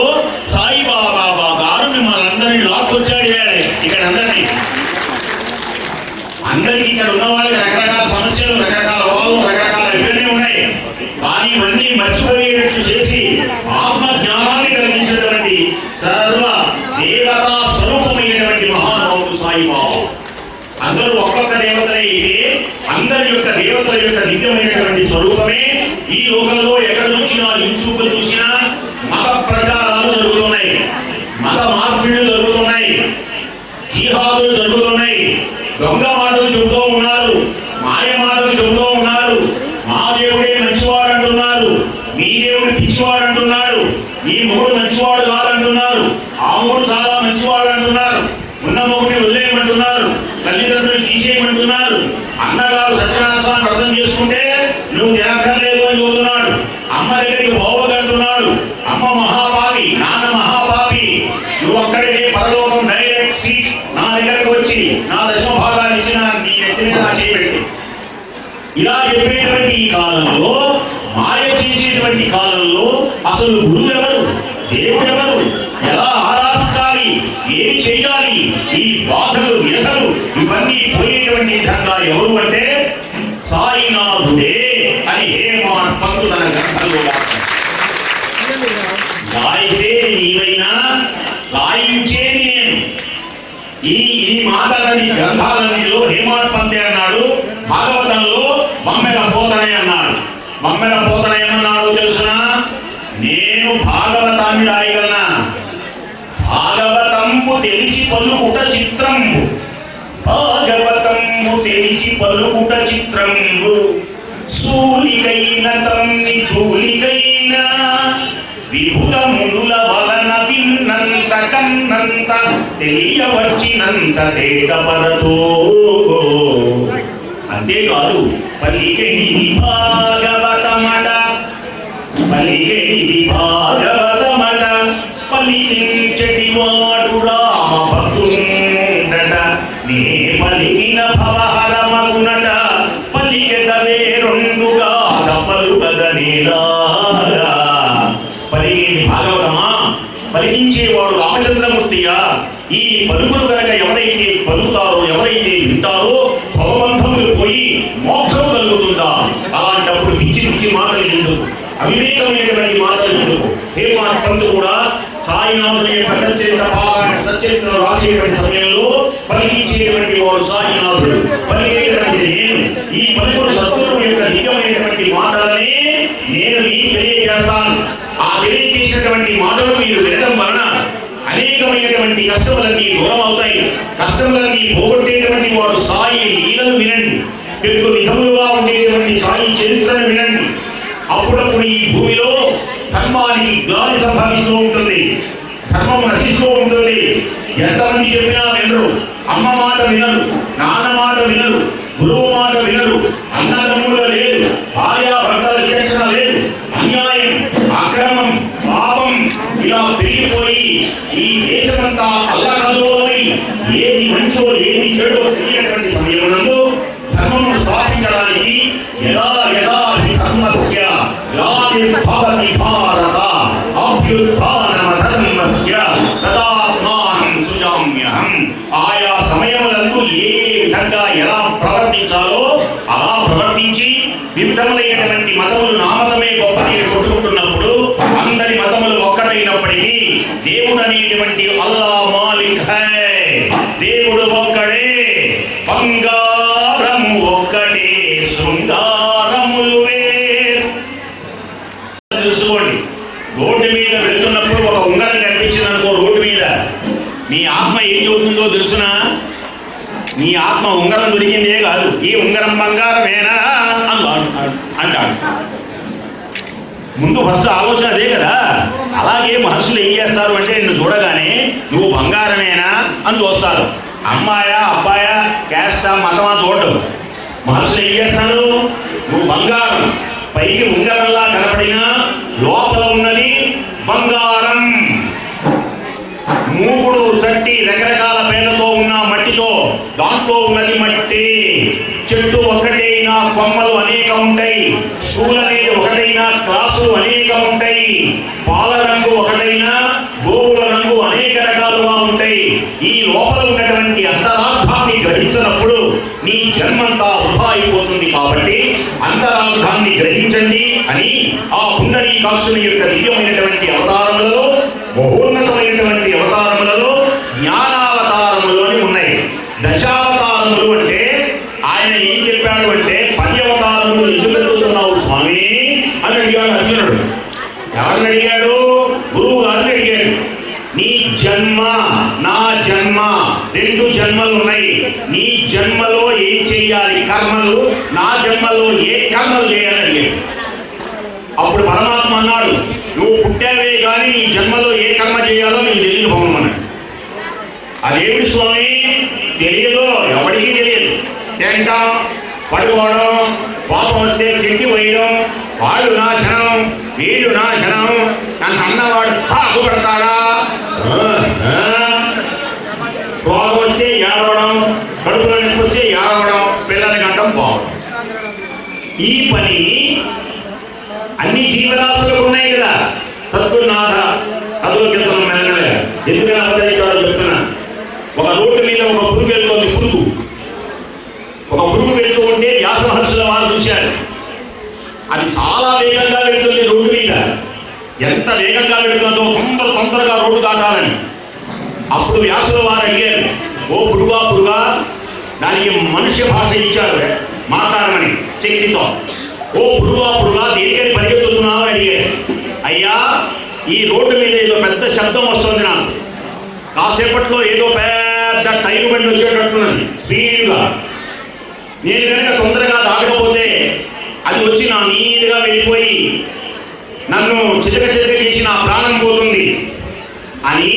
సాయిబాబా గారు మిమ్మల్ని అందరినీ లాక్కొచ్చాడు. ఇక్కడ అందరికి ఇక్కడ ఉన్న వాళ్ళకి రకరకాల సమస్యలు, రకరకాల రోగాలు, రకరకాల ఇవన్నీ ఉన్నాయి. కానీ ఇవన్నీ మర్చిపోయేటట్లు చేసి ఆత్మ జ్ఞానాన్ని కలిగించినటువంటి సర్వ దేవతా స్వరూపమైనటువంటి మహానుభావుడు సాయిబాబా. అందరూ ఒక్కొక్క దేవతలే. ఇది అందరి యొక్క దేవతల యొక్క దివ్యమైనటువంటి స్వరూపమే. ఈ లోకంలో ఎక్కడ చూసినా, యూట్యూబ్ చూసినా మత ప్రచారాలు జరుగుతున్నాయి, మత మార్పిడులు జరుగుతున్నాయి, జిహాదులు జరుగుతున్నాయి, దొంగ మాటలు చెబుతూ ఉన్నారు, మాయ మాటలు చెబుతూ ఉన్నారు. మా దేవుడే మంచివాడు అంటున్నారు, మీ దేవుడు పిచ్చివాడు అంటున్నాడు, మీ మొగుడు మంచివాడు కాదంటున్నారు, ఆ మొగుడు చాలా మంచివాడు అంటున్నారు, ఉన్న మొగుడిని వదిలేయమంటున్నారు, తల్లిదండ్రులు తీసేయమంటున్నారు, అన్నగారు సత్యనారాయణ స్వామి అర్థం చేసుకుంటే నువ్వు తినక్కర్లేదు అని చెబుతున్నాడు, అమ్మ దగ్గరికి పోవద్దంటున్నాడు, అమ్మ మహాపాపి, నాన్న మహాపాపి, నువ్వు అక్కడే పరలోకం డైరెక్ట్ సీట్ నా దగ్గరకు వచ్చి నా దశమ భాగాన్ని ఇచ్చిన నీ నెత్తి మీద నా చేయబెట్టి ఇలా చెప్పేటువంటి ఈ కాలంలో, మాయ చేసేటువంటి కాలంలో అసలు గురువు ఎవరు, దేవుడు ఎవరు, ఎలా ఆరాధించాలి, ఏమి చెయ్యాలి, ఈ బాధలు, వ్యధలు ఇవన్నీ పోయేటువంటి విధంగా ఎవరు అంటే సాయినాథుడే అని హేమాడ్ పంతు తన గ్రంథంలో రాయిసేది నీవైనా రాయించేది నేను. ఈ మాటలని గ్రంథాలన్నిలో హేమాడ్ పంతే అన్నాడు. భాగవతంలో మమ్మెల పోతనే అన్నాడు. మమ్మెల పోతన ఏమన్నాడు తెలుసునా? నేను భాగవతాన్ని రాయగలనా? భాగవతంబు తెలిసి పలుకుట చిత్రంబు, భాగవతంబు తెలిసి పలుకుట చిత్రంబు, సూలికైన తమ్మి చూలికైన విభుద మునుల వలన విన్నంత కన్నంత తెలియవచ్చినంత తేటపరతో. అంతేకాదు పలికెడిది భాగవతమట, పలికెడిది భాగవతమట, పలికించటి వాడు రామ భక్తుండట, నే పలికిన భవహరమగునట, పలికెదవే రెండుగా పలుకగనేలాగా. పలికేది భాగవతమా, పలికించేవాడు రామచంద్రమూర్తియా. ఈ పలుకులు కనుక ఎవరైతే పలుకుతారో, ఎవరైతే వింటారో భవబంధములు పోయి మోక్షం కలుగుతుందా? అలాంటప్పుడు పిచ్చి పిచ్చి మాటలు ఎందుకు, అవివేకమైనటువంటి మాటలు ఎందుకు? హేమాడ్ పంతు కూడా సాయినాథుని యొక్క సచ్చరిత్రను రాసేటువంటి సమయంలో పలికించేటువంటి వాడు సాయినాథుడు, పలికేటువంటి నేను. ఈ పలుకులు సద్గురువు యొక్క దివ్యమైనటువంటి మాటలనే నేను మీకు తెలియజేస్తాను. ఆ తెలియజేసినటువంటి మాటలు మీరు వినడం వలన అనేకమైనటువంటి కష్టములన్నీ దూరం అవుతాయి. కష్టములన్నీ పోగొట్టేటువంటి వాడు సాయి లీలలు వినండి. పెద్ద విధములుగా ఉండేటువంటి సాయి చరిత్రను వినండి. అప్పుడప్పుడు ఈ భూమిలో ధర్మానికి గాలి సంభవిస్తూ ఉంటుంది, ధర్మం నశిస్తూ ఉంటుంది. ఎంతమంది చెప్పినా వినరు. అమ్మ మాట వినరు, నాన్న మాట వినరు, గురువు మాట వినరు, అన్నదమ్ముల లేదు, భార్య భర్తల విచక్షణ లేదు, అన్యాయం, అక్రమం, పాపం ఇలా పెరిగిపోయి ఈ దేశమంతా అల్లకల్లోలమై ఏది మంచో ఏది చెడో తెలియనటువంటి సమయంలో ధర్మము స్థాపించడానికి యదా యదా ధర్మస్య గ్లానిర్భవతి భారత అభ్యుత్థానమ ధర్మస్య తదాత్మానం సృజామ్యహం. ఆయా సమయములందు ఏ విధంగా ఎలా ప్రవర్తించాలో అలా ప్రవర్తించి వివిధములైనటువంటి మతములు నా మతమే గొప్పది కొట్టుకుంటున్నప్పుడు అందరి మతములు ఒక్కటైనప్పటికీ దేవుడు అనేటువంటి అల్లా మాలిక్ హై, దేవుడు ఒక్కడే, బంగారము ఒక్కడే, శృంగారములు వేరు. తెలుసుకోండి, రోడ్డు మీద వెళ్తున్నప్పుడు ఒక ఉంగరం కనిపించింది అనుకో రోడ్డు మీద, మీ ఆత్మ ఏం చెబుతుందో తెలుసునా? నీ ఆత్మ ఉంగరం దొరికిందే కాదు, ఈ ఉంగరం బంగారమేనా అంటాడు. ముందు ఫస్ట్ ఆలోచన అదే కదా. అలాగే మనుషులు ఏం చేస్తారు అంటే నిన్ను చూడగానే నువ్వు బంగారమేనా అని చూస్తారు. అమ్మాయా అబ్బాయా క్యాస్టా మతమా చూడడు. మనుషులు ఏం చేస్తారు? నువ్వు బంగారం, పైకి ఉంగరంలా కనపడినా లోపల ఉన్నది బంగారం. మూగుడు చట్టి రకరకాల పేర్లతో ఉన్న మట్టితో, దాంట్లో ఉన్నది మట్టి. చెట్టు ఒకటైనా కొమ్మలు అనేక ఉంటాయి, శూల అనేది ఒకటైనా క్లాసులు అనేక ఉంటాయి, పాల రంగు ఒకటైనా గోవుల రంగు అనేక రకాలుగా ఉంటాయి. ఈ లోపల ఉన్నటువంటి అంతరార్థాన్ని గ్రహించినప్పుడు నీ జన్మంతా వృధా అయిపోతుంది. కాబట్టి అంతరార్థాన్ని గ్రహించండి అని ఆ పుండరీకాక్షుని యొక్క దివ్యమైనటువంటి అవతారములలో, మహోన్నతమైనటువంటి అవతారములలో జ్ఞానావతారములు అని ఉన్నాయి. దశావతారములు అంటే ఆయన ఏం చెప్పాడు అంటే 10 అవతారములు ఎందుకు అడుగుతున్నావు స్వామి అని అడిగాడు అర్జునుడు. ఎవరిని అడిగాడు? గురువు గారిని అడిగాడు. నీ జన్మ నా జన్మ 2 జన్మలు ఉన్నాయి. నీ జన్మలో ఏం చెయ్యాలి కర్మలు, నా జన్మలో ఏ కర్మలు చేయాలని అడిగాడు. అప్పుడు పరమాత్మ అన్నాడు, నువ్వు పుట్టావే కానీ నీ జన్మలో ఏ కర్మ చేయాలో నీకు తెలియదు పోమన్నాడు. అదేమిటి స్వామి? తెలియదు, ఎవరికీ తెలియదు. తింటాం, పడుకోవడం, పాపం వస్తే తిట్టి వేయడం, వాళ్ళు నాశనం, వీళ్ళు నాశనం, నన్ను అన్నవాడు బాగుపడతాడా? రోగం వస్తే ఏడవడం, కడుపులో నొప్పి వస్తే ఏడవడం, పిల్లల గంటం పోవడం. ఈ పని అన్ని జీవరాశులకు ఉన్నాయి కదా. సద్గురునాథ అదోకితం మెల్లగా ఎందుకని అవతరికాడో చెప్తున్నా. ఒక రోడ్డు మీద ఒక పురుగు వెళ్తోంది. పురుగు వెళ్తూ ఉంటే వ్యాస మహర్షుల వారు ఎంత వేగంగా వెళుతున్నదో తొందరగా రోడ్డు దాటాలని. అప్పుడు వ్యాసుల వారు అడిగారు, ఓ పురుగా దానికి మనుష్య భాష ఇచ్చారు మాట్లాడమని శక్తితో. ఓ పురుగా దేనికని పరిగెత్తుతున్నావు అని అడిగారు. అయ్యా, ఈ రోడ్డు మీద ఏదో పెద్ద శబ్దం వస్తుంది, నాకు కాసేపట్లో ఏదో పెద్ద టైరు బండి వచ్చేటట్టున్నది స్పీడ్గా. నేను కనుక తొందరగా దాటకపోతే అది వచ్చి నా మీదుగా వెళ్ళిపోయి నన్ను చితక చేసి నా ప్రాణం పోతుంది అని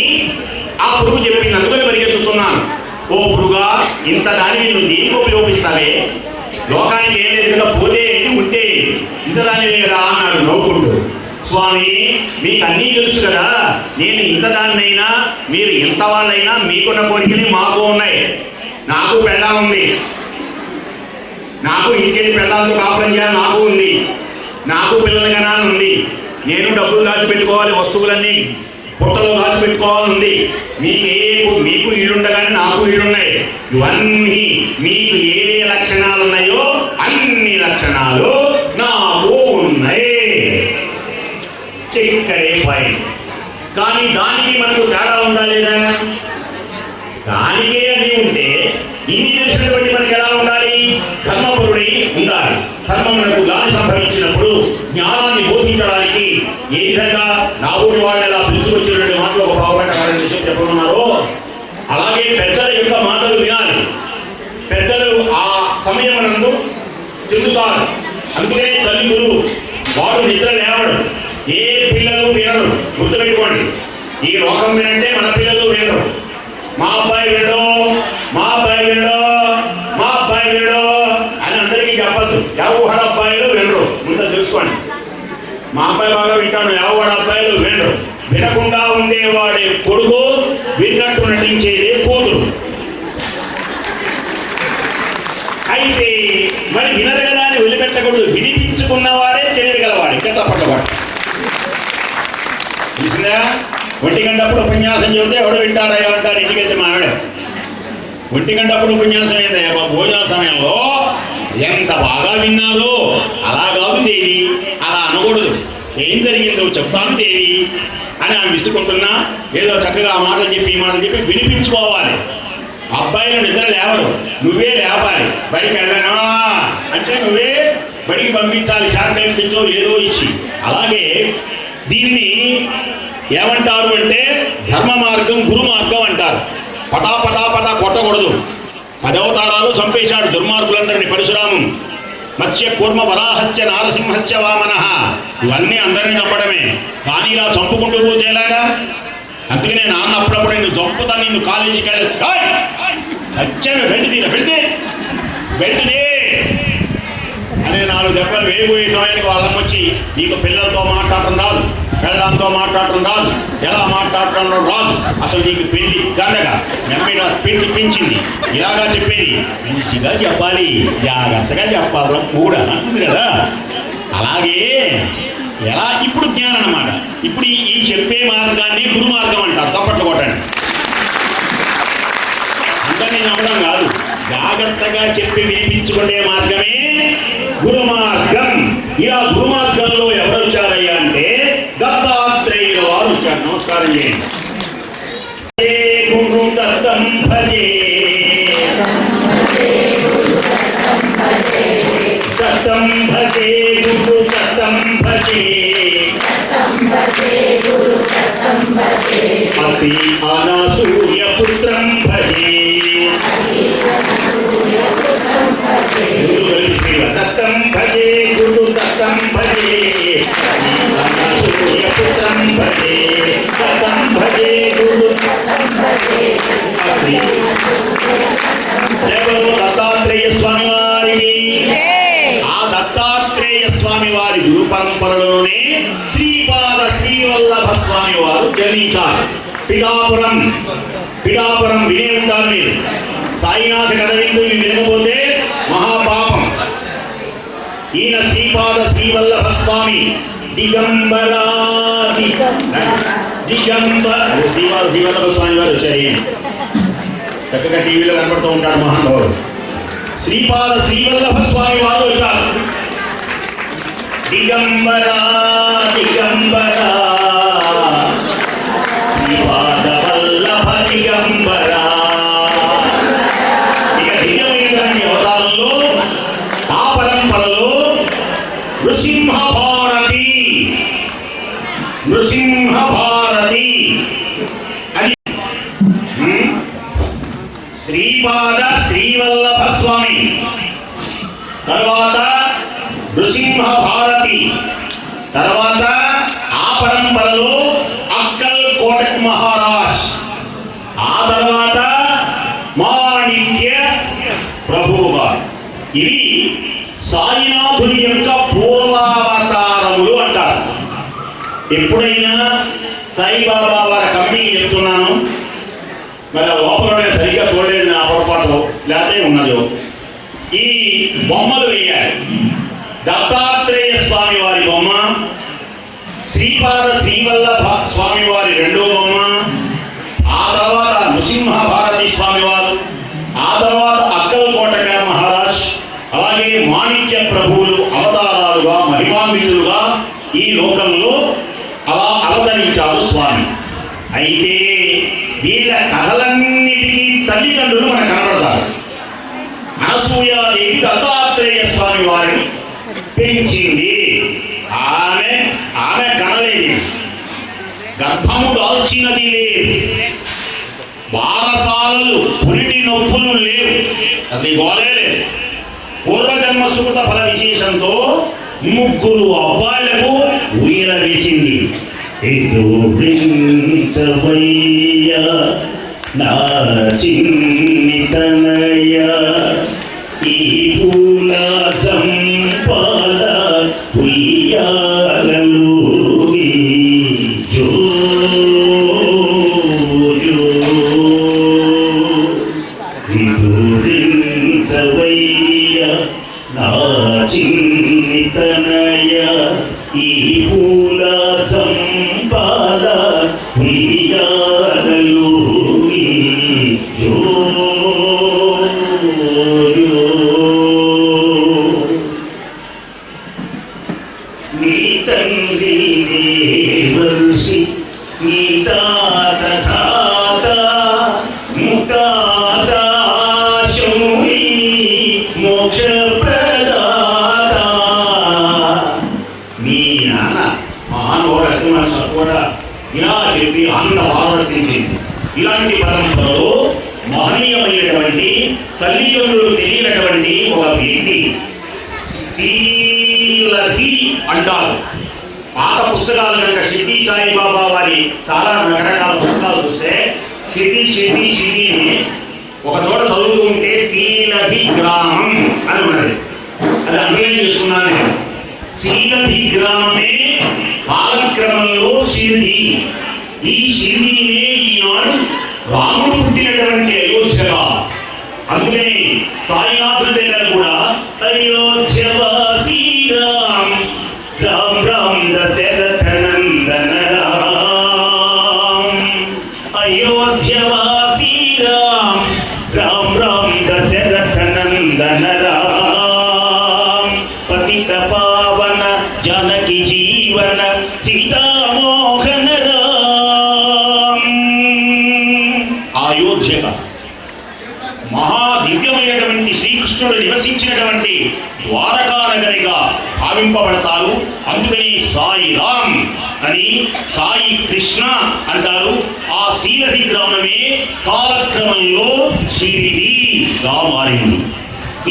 ఆ పురుగు చెప్పింది. అందుకని పరిగెత్తుతున్నాను. ఓ పురుగా, ఇంత దానిని నువ్వు దేనికి ఉపయోగిస్తావే? లోకానికి ఏం లేదు కదా, పోతే ఉంటే ఇంత దానివే కదా అన్నాడు నవ్వుకుంటూ. స్వామి, మీకు అన్నీ తెలుసు కదా, నేను ఇంత దాన్నైనా మీరు ఇంత వాళ్ళైనా మీకున్న కోరికలు మాకు ఉన్నాయి. నాకు పెళ్ళ ఉంది, నాకు ఇంటికి పెళ్ళాలతో కాపురం చేయాలి నాకు ఉంది, నాకు పిల్లల గణాన్ని ఉంది, నేను డబ్బులు దాచిపెట్టుకోవాలి, వస్తువులన్నీ పుట్టలో దాచిపెట్టుకోవాలని మీకు ఇల్లుండగానే నాకు ఇల్లున్నాయి. ఇవన్నీ మీకు ఏ లక్షణాలు ఉన్నాయో అన్ని లక్షణాలు నాకు ఉన్నాయి. ఇక్కడే పాయింట్. కానీ దానికి మనకు తేడా ఉందా లేదా? దానికే అని ఉంటే ఇన్ని తెలిసినటువంటి మనకి ఎలా ఉండాలి? ధర్మపరుడై ఉండాలి. ధర్మమునకు గాలి సంభవించినప్పుడు జ్ఞానాన్ని బోధించడానికి ఏ విధంగా నా ఊరి వాళ్ళని ఎలా పిలుచుకొచ్చినటువంటి మాటలు ఒక పావుగంట చెప్పనున్నారో అలాగే పెద్దల యొక్క మాటలు వినాలి. పెద్దలు ఆ సమయమునందు చెందుతారు. అందుకనే తల్లిదండ్రులు వారు నిద్ర లేవడు, ఏ పిల్లలు వినరు. గుర్తుపెట్టుకోండి, ఈ లోకం వినంటే మన పిల్లలు వినరు. మా అబ్బాయి వినడు, మా అబ్బాయి వినడు, మా అబ్బాయి వినడు అని అందరికీ చెప్పచ్చు. ఎవడ అబ్బాయిలు వినరు, ముందు తెలుసుకోండి. మా అబ్బాయి బాగా వింటాడు, ఎవడ అబ్బాయిలు వినరు. వినకుండా ఉండేవాడే కొడుకు, విన్నట్టు నటించేదే కూతురు. అయితే మరి వినరు కదా అని వదిలిపెట్టకూడదు. వినిపించుకున్నవాడే తెలియగలవాడు. ఇక్కడ తప్పకవాడు. తెలిసిందా? 1 గంటప్పుడు ఉపన్యాసం చెబితే ఎవడు వింటాడయ్యా అంటారు ఇంటికి వెళ్తే మా ఆవిడ. 1 గంటప్పుడు ఉపన్యాసం ఏందయ్యా భోజనాల సమయంలో ఎంత బాగా విన్నారో. అలా కాదు దేవి, అలా అనకూడదు. ఏం జరిగిందో చెప్తాను దేవి అని ఆమె విసుకుంటున్నా ఏదో చక్కగా ఆ మాటలు చెప్పి ఈ మాటలు చెప్పి వినిపించుకోవాలి. అబ్బాయిలు నిద్ర లేవరు, నువ్వే లేవాలి. బడికి వెళ్ళనా అంటే నువ్వే బడికి పంపించాలి. చాక్లెట్ తెచ్చో ఏదో ఇచ్చి. అలాగే దీన్ని ఏమంటారు అంటే ధర్మ మార్గం, గురు మార్గం అంటారు. పటా కొట్టకూడదు. 10 అవతారాలు చంపేశాడు దుర్మార్గులందరినీ పరశురామం. మత్స్య కూర్మ వరాహస్య నారసింహస్య వామనః. ఇవన్నీ అందరినీ చంపడమే. కానీ ఇలా చంపుకుంటూ పోతే ఎలాగా? అందుకనే నాన్న అప్పుడప్పుడు నిన్ను చంపుతా, నిన్ను కాలేజీకి వెళ్ళి సత్యమే వెళ్తే అనే 4 దెబ్బలు వేయబోయే సమయానికి వాళ్ళమ్మ వచ్చి నీకు పిల్లలతో మాట్లాడటం రాదు, పెళ్ళంతో మాట్లాడటం రాదు, ఎలా మాట్లాడటం రాదు, అసలు నీకు పెళ్లి దండగా నెమ్మది పెళ్లి పెంచింది ఇలాగా చెప్పేది. మంచిగా చెప్పాలి, జాగ్రత్తగా చెప్పాలి కూడా అంటుంది కదా. అలాగే ఎలా ఇప్పుడు జ్ఞానం అన్నమాట. ఇప్పుడు ఈ చెప్పే మార్గాన్ని గురు మార్గం అంటారు. తప్పట్లు కొట్టండి. అందరినీ నమ్మడం కాదు, జాగ్రత్తగా చెప్పి వినిపించుకునే మార్గమే గురు మార్గం. ఇలా గురు మార్గంలో ఎవరు వచ్చారయ్యా అంటే దత్తాత్రేయుల వారు వచ్చారు. నమస్కారం చేయండి. గురు దత్తం భజే, దత్తం భజే, గురు దత్తం భజే, అపి అనసూయ పుత్రం భజే. దత్తం భజే, గురు దత్తం భజే, అనసూయ పుత్రం భజే, దత్తం భజే, గురు దత్తాత్రేయ స్వామి వారికి. ఆ దత్తాత్రేయ స్వామి వారి గురు పరంపరలోనే శ్రీపాద శ్రీవల్లభ స్వామి వారు జన్మించారు. పిఠాపురం వినే ఉంటారు మీరు. సాయినాథ కథ వింటూ వినకపోతే మహాపాపం. ఈయన శ్రీపాద శ్రీవల్లభ స్వామి దిగంబర శ్రీవల్లభ స్వామి వారు వచ్చారు. చక్కగా టీవీలో కనపడుతూ ఉంటాడు మహానుభావుడు. శ్రీపాద శ్రీవల్లభ స్వామి వారు వచ్చారు. దిగంబర భారతి, నృసింహ భారతి అని శ్రీపాద శ్రీవల్లభ స్వామి, తర్వాత నృసింహ భారతి, తర్వాత ఆ పరంపరలో అక్కల్ కోటక్ మహారాజ్, ఆ తర్వాత మాణిక్య ప్రభువుగా. ఇవి సాయినాథుని యొక్క పూర్వావతారములు అంటారు. ఎప్పుడైనా సాయిబాబా వారి కమిటీ చెప్తున్నాను, మరి లోపలనే సరిగ్గా చూడలేదు నా పొరపాటు, లేకపోతే ఉన్నదో. ఈ బొమ్మలు వేయాలి. దత్తాత్రేయ స్వామి వారి బొమ్మ, శ్రీపాద శ్రీవల్లభ స్వామి వారి రెండో బొమ్మ, ఆ తర్వాత నృసింహ భారతి స్వామి వారు, ఆ తర్వాత అక్కల్ కోటక మహారాజ్, అలాగే మాణిక్య ప్రభువులు అవతారాలుగా మహిమాన్వితులుగా ఈ లోకంలో అలా అవతరించారు స్వామి. అయితే వీళ్ళ కథలన్నిటికీ తల్లిదండ్రులు మనకు కనబడతారు. అనసూయాదేవి దత్తాత్రేయ స్వామి వారిని పెంచింది. ఆమె కనలేదు, గర్భము దాల్చినది లేదు, బారసాలలు పురిటి నొప్పులు లేవు, అసలు ఈ గోలే లేదు. పూర్వజన్మ సుకృత ఫల విశేషంతో 3 అబ్బాయిలకు ఉయ్యల వేసింది. నా చిన్ని తనయ ఈ పూల సంపాద ఉయ్యాలలు నా చిన్ని తనయ ఈ పూల సంపాద ఉయ్యాలలు నీ తండ్రి దేవర్షి, నీ తాత తాత ముతాత శౌరి మోక్ష ప్రదాత. మీ నాన్న మహానోడకు కూడా ఇలా చెప్పి ఆనంద పారవశించింది. ఇలాంటి పరంపరలో మహనీయమైనటువంటి తల్లిదండ్రులు తెలియనటువంటి ఒక వ్యక్తి శ్రీలధి అంటారు. పాత పుస్తకాలు కనుక షిర్డీ సాయిబాబా వారి చాలా రకరకాల పుస్తకాలు చూస్తే షిర్డీని ఒక చోట చదువుతుంటే శ్రీలధి గ్రామం అని ఉన్నది. అది అన్వయం చేసుకున్నాను నేను. శ్రీలధి గ్రామమే కాలక్రమంలో షిర్డీ. ఈ షిర్డీనే ఈనాడు రాముడు పుట్టినటువంటి అయోధ్యగా. అందుకని సాయినాథుడి దగ్గర కూడా అయోధ్యవాసి రామ్ రామ్ రామ్ దశరథ నందన రామ్, అయోధ్యవాసి రామ్ రామ్ రామ్ దశరథ నందన రామ్, పతిత పావన జానకి జీవన సీతామోహన రామ్. అయోధ్యగా మహాదివ్యమైనటువంటి శ్రీకృష్ణుడు నివసించినటువంటి ద్వారకా నగరిగా భావింపబడతారు. అందుకని సాయి రామ్ అని సాయి కృష్ణ అంటారు. ఆ శ్రీలధి గ్రామమే కాలక్రమంలో షిరిడీగా మారింది.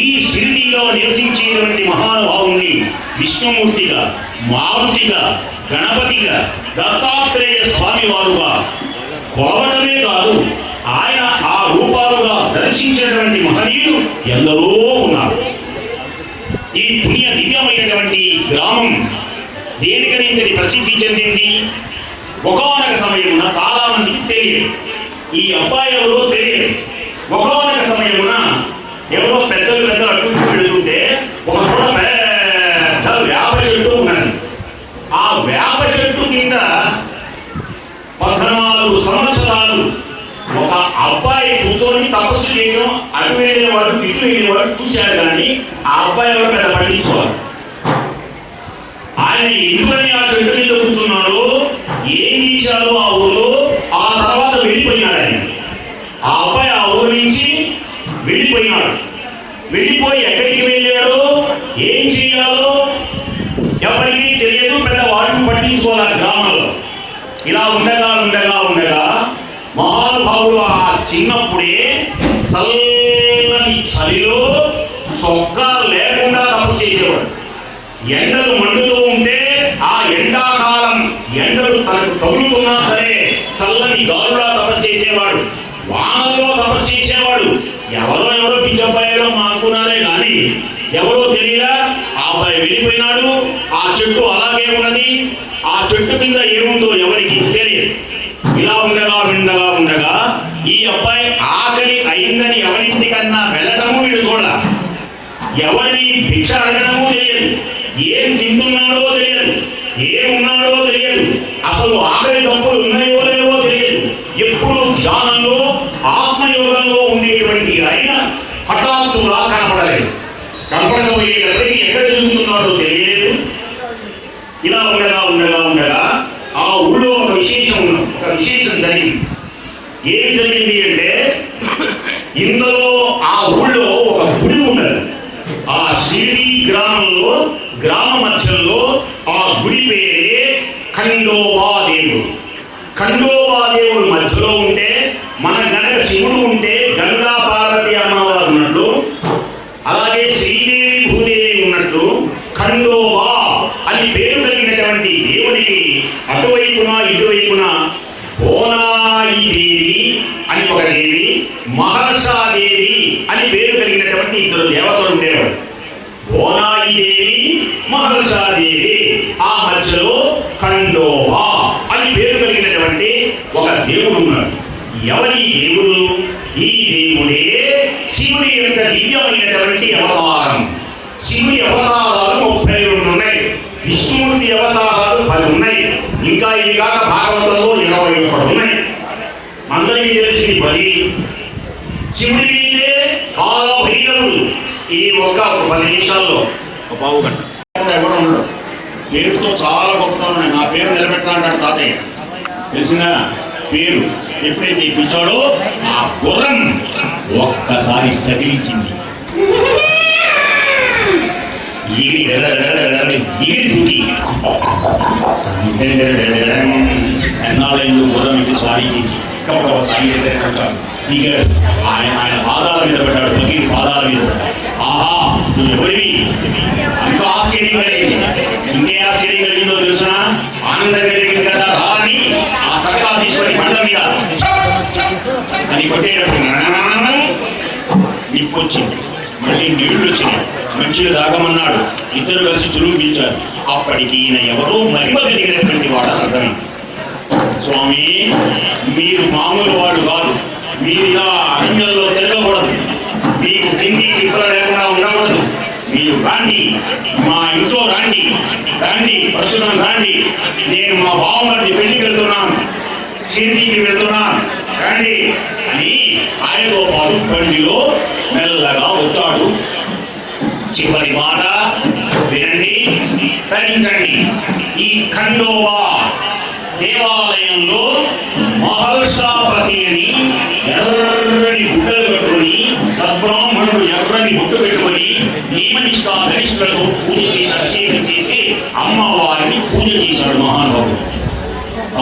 ఈ షిరిడీలో నివసించేటువంటి మహానుభావుని విష్ణుమూర్తిగా, మారుతిగా, గణపతిగా, దత్తాత్రేయ స్వామి వారుగా కొలవటమే కాదు, ఆయన ఆ రూపాలుగా దర్శించినటువంటి మహనీయులు ఎందరో ఉన్నారు. ఈ పుణ్య దివ్యమైనటువంటి గ్రామం దేనికని ఇంతటి ప్రసిద్ధి చెందింది? ఒకానొక సమయమున చాలా మందికి తెలియదు. ఈ అబ్బాయి ఎవరో తెలియదు. ఒకానొక సమయమున ఎవరో పెద్దలు అటు వెళుతుంటే ఒక చోట పెద్ద వేప చెట్టు ఉన్నది. ఆ వేప చెట్టు కింద 14 సంవత్సరాలు ఒక అబ్బాయి కూర్చొని తపస్సు చేయడం, అటు వెళ్ళేవాడు ఇటు వెళ్ళేవాడు చూశాడు. కానీ ఆ అబ్బాయి ఎవరు పెద్ద పట్టించుకోవాలి. ఆయన ఎందుకని ఆ చెట్టు మీద కూర్చున్నాడు, ఏం చేశాడు ఆ ఊరు, ఆ తర్వాత వెళ్ళిపోయినాడు ఆయన. ఆ అబ్బాయి ఆ ఊరు నుంచి వెళ్ళిపోయినాడు. వెళ్ళిపోయి ఎక్కడికి వెళ్ళాడు, ఏం చేయాలో ఎవరికి తెలియదు, పెద్ద వాటిని పట్టించుకోవాలి గ్రామంలో. ఇలా ఉండగా ఉండగా ఉండగా మహానుభావుడు ఆ చిన్నప్పుడే చల్లని చలిలో చొక్కా లేకుండా తపస్సు చేసేవాడు. ఎండలు మండుతూ ఉంటే ఆ ఎండాకాలం ఎండలు తనకు తగులుతున్నా సరే చల్లని గాలులా తపస్సు చేసేవాడు. వానలో తపస్సు చేసేవాడు. ఎవరో పిచ్చబ్బాయిలో అనుకున్నారే కానీ ఎవరో తెలియదా. ఆ అబ్బాయి వెళ్ళిపోయినాడు. ఆ చెట్టు అలాగే ఉన్నది. ఆ చెట్టు కింద ఏముందో ఎవరికి తెలియదు. ఇలా ఉండగా ఉండగా ఉండగా ఈ అబ్బాయి ఆకలి అయిందని ఎవరింటికన్నా వెళ్ళటము వీడు చూడ, ఎవరిని భిక్ష అడగడము తెలియదు, ఏం తింటున్నాడో తెలియదు, ఏమున్నాడో తెలియదు, అసలు ఆకలి తప్పులు ఉన్నాయో లేవో తెలియదు. ఎప్పుడు ధ్యానంలో ఆత్మయోగంలో ఉండేటువంటి ఆయన హఠాత్తుగా కనపడలేదు. కనపడకపోయేటప్పటికీ ఎక్కడ తిరుగుతున్నాడో తెలియలేదు. ఇలా ఉండగా ఉండగా ఉండగా ఆ ఊళ్ళో ఒక విశేషం జరిగింది. ఏమి జరిగింది అంటే ఇందులో ఆ ఊళ్ళో ఒక గుడి ఉన్నది. ఆ షిరిడి గ్రామంలో గ్రామ మధ్యలో ఆ గుడి పేరే ఖండోబా దేవుడు. ఖండోబా దేవుడు మధ్యలో ఉంటే మన గనక శివుడు ఉంటే గంగా పార్వతి అమ్మవారు ఉన్నట్టు, అలాగే శ్రీదేవి భూదేవి ఉన్నట్టు ఖండోబా అని పేరు కలిగినటువంటి దేవుడికి అటువైపున ఇటువైపున బోనాయి దేవి అని ఒక దేవి, మహర్షాదేవి అని పేరు కలిగినటువంటి ఇద్దరు దేవతలు ఉండేవారు. బోనాయి దేవి, మహర్షాదేవి, ఆ మధ్యలో ఖండోబా అని పేరు కలిగినటువంటి ఒక దేవుడు ఉన్నాడు. ఎవరి దేవుడు? ఈ దేవుడే శివుడి యొక్క దివ్యమైనటువంటి అవతారం. శివుడి అవతారాలు 32 ఉన్నాయి. విష్ణుమూర్తి అవతారాలు 10 ఉన్నాయి. ఇంకా ఇవి కాక భాగవతంలో 21 ఉన్నాయి. అందరికీ తెలిసింది 10. శివుడి మీదే కాలభైరవుడు. ఈ ఒక 10 నిమిషాల్లో ఒక పావు గంట ఎవరు ఉండడు. పేరుతో చాలా గొప్పతనం ఉన్నాయి. నా పేరు నిలబెట్టాలంటాడు తాతయ్య. తెలిసిందా? పేరు ఎప్పుడైతే ఇప్పించాడో ఆ గుర్రం ఒక్కసారి సకిలించింది. ఎన్నాళ్ళైందో గుర్రం ఇంటి స్వారీ చేసి ఆయన పాదాల మీద పెట్టాడు. ప్రకృతి పాదాల మీద పెట్టాడు. ఆహా, నువ్వు ఎవరివి? ఇంకా ఆశ్చర్యం కలిగింది. ఇంకే ఆశ్చర్యం కలిగిందో తెలుసునా? ఆనందం కలిగింది కదా. రాని ఆ సకలా తీసుకొని బండ మీద అని కొట్టేటప్పుడు నిప్పు వచ్చింది. మళ్ళీ నీళ్లు వచ్చినాయి. మంచిగా తాగమన్నాడు. ఇద్దరు కలిసి చురుగు పీల్చారు. అప్పటికి ఈయన ఎవరో మహిమ కలిగినటువంటి వాడు అర్థం. స్వామి, మీరు మామూలు వాడు కాదు. మీరు ఇలా అరణ్యంలో తిరగకూడదు. మీకు తిండి తిప్పలు లేకుండా ఉండకూడదు. మీరు రాండి, మా ఇంట్లో రాండి, రాండి, ప్రస్తుతం రాండి. నేను మా బావగారి పెళ్లికి వెళ్తున్నాను, షిరిడీకి వెళ్తున్నాను, రండి అని ఆయనతో పాటు బండిలో మెల్లగా వచ్చాడు. చివరి మాట వినండి, ధరించండి. ఈ ఖండోబా దేవాలయంలో మహర్షాపతి అని ఎర్రని గుడ్డలు కట్టుకొని సద్బ్రాహ్మణుడు ఎర్రని గుడ్డు పెట్టుకొని నియమనిష్టా గరిష్ఠులతో పూజ చేసి అభిషేకం చేసి అమ్మవారిని పూజ చేశాడు మహానుభావుడు.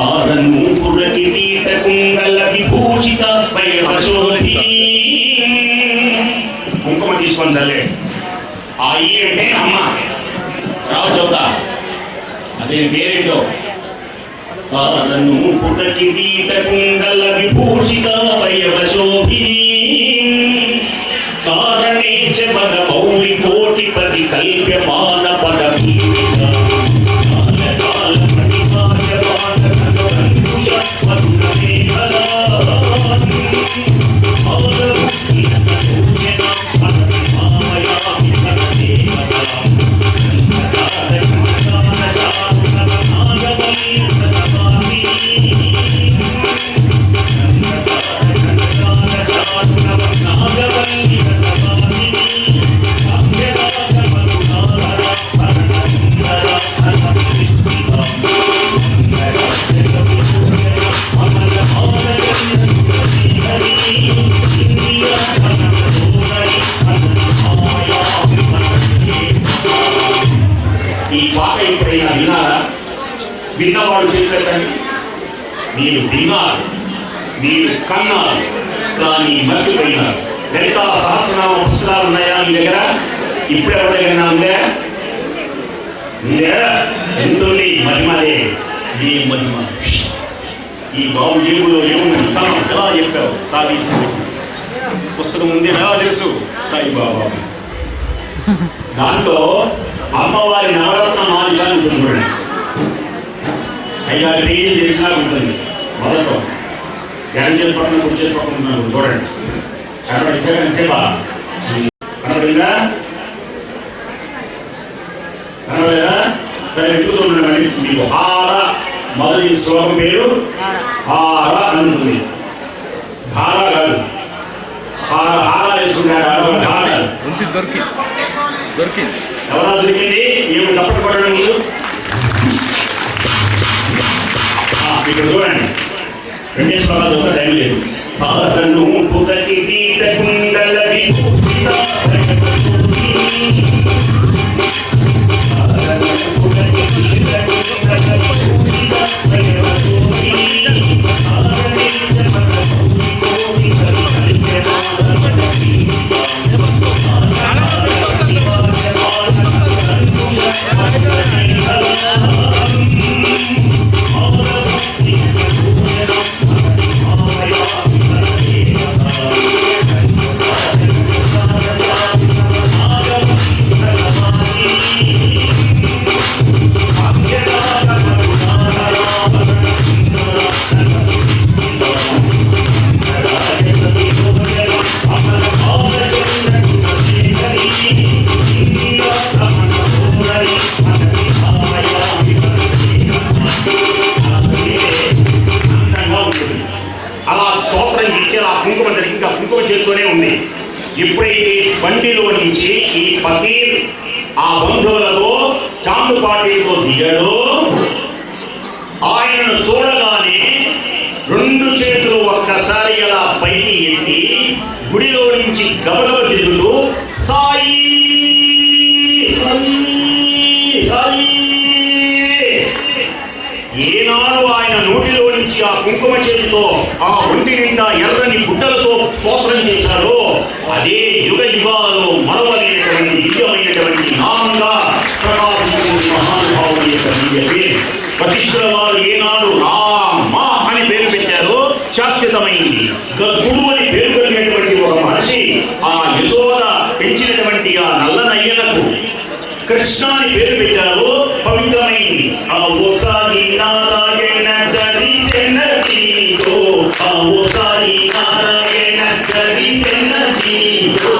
ఆదన్ను పురకి పీఠ కుంగల విభూషిత వైభశోధి. కుంకుమ తీసుకొని తల్లే. ఆ ఈ అంటే అమ్మ రావు చౌతా, అదే పేరేంటో. ఆదన్ను పురకి పీఠ కుంగల విభూషిత వైభశోధి కారణేశ పద మౌలి కోటిపతి కల్ప్యమాన పద నాగవల్లి విన్నారా? విన్నవాడు చెప్పండి. మీరు విన్నారు, మీరు కన్నారు, కానీ మర్చిపోయినారు. లలితా సహస్రనామ పుస్తకాలు ఉన్నాయా మీ దగ్గర? ఇప్పుడు ఎవరైనా ఉందా? ఎంతుంది మహిమలే. ఈ మహిమ ఈ బాబు జేబులో ఏముంది? ఎలా చెప్పావు? తాగేసి పుస్తకం ఉంది, ఎలా తెలుసు? సాయిబాబా. దాంట్లో అమ్మవారి నవరత్న మాలిక ఉంటుంది చూడండి. 5-6 పేజీలు తెలిసినా ఉంటుంది. మొదట్లో ఎడం చేసి పక్కన గుడి చేసి పక్కన చూడండి. సేవ కనబడిందా? కనబడలేదా? సరే, ఎక్కుతూ ఉండమండి. మీకు హార మొదటి శ్లోకం పేరు హార అని ఉంటుంది. హార కాదు, హార హార వేసుకున్నారు. దొరికింది. ఎవరా దొరికింది? ఏమి తప్పట్టు పడడం ముందు ఇక్కడ చూడండి. 2 శ్లోకాలు ఒక టైం లేదు. పాదను పుగతి దీత కుండల చేస్తూనే ఉంది. ఇప్పుడైతే బండిలో నుంచి ఈ ఫకీర్ ఆ బంధువులతో చాందుపాటితో దిగాడు. ఆయనను చూడగానే 2 చేతులు ఒక్కసారి అలా పైకి ఎత్తి గుడిలో నుంచి గబగబ తిరుగుతూ సాయి సాయి. ఏనాడు ఆయన నోటిలో నుంచి ఆ కుంకుమ చేతితో ఆ ఒంటి నిండా ఎర్రని గుడ్డలతో స్తోత్రం చేశాడో అదే యుగ యుగాలలో మరవలేనటువంటి దివ్యమైనటువంటి నామంగా ప్రకాశించిన మహానుభావుని యొక్క దివ్య పేరు. వశిష్ఠుల వారు ఏనాడు రామ అని పేరు పెట్టారో శాశ్వతమైంది. గురువు అని పేరు కలిగినటువంటి ఒక మనిషి ఆ యశోద పెంచినటువంటి ఆ నల్లనయ్యలకు కృష్ణ అని పేరు పెట్టారు, పవిత్రమైంది. ఓసారి నారాయణ దరిశనజీతో, ఓసారి నారాయణ దరిశనజీతో.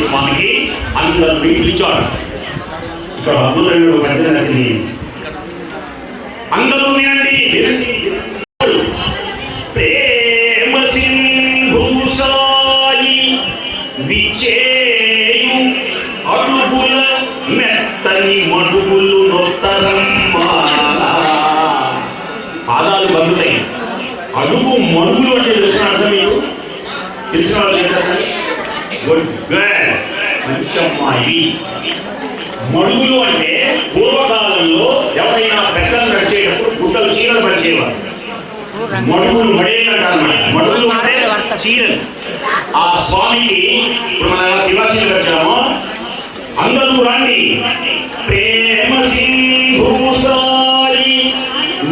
స్వామికి అందరినీ పిలిచాడు. ఇక్కడ అద్భుతమైన పెద్దనసిని అందరూ వినండి. ప్రేమ సింధు సాయి విచేయు అడుగుల మెత్తని మడుగులు నొత్తరమ్మా. పాదాలు బందుతాయి. అడుగు మడుగులు అంటే తెలిసిన అర్థం మీకు తెలిసిన వాళ్ళు ఏంటంటే మంచమ్మాయి. మడుగులు అంటే పూర్వకాలంలో ఎవరైనా పెద్దలు నడిచేటప్పుడు గుడ్డలు చీరలు పరిచేవారు. మడుగులు మడేయాలన్నమాట. మడుగులు అంటే చీరలు. ఆ స్వామికి ఇప్పుడు మన నివాసిని వచ్చామో అందరూ రండి. ప్రేమ సింధు సాయి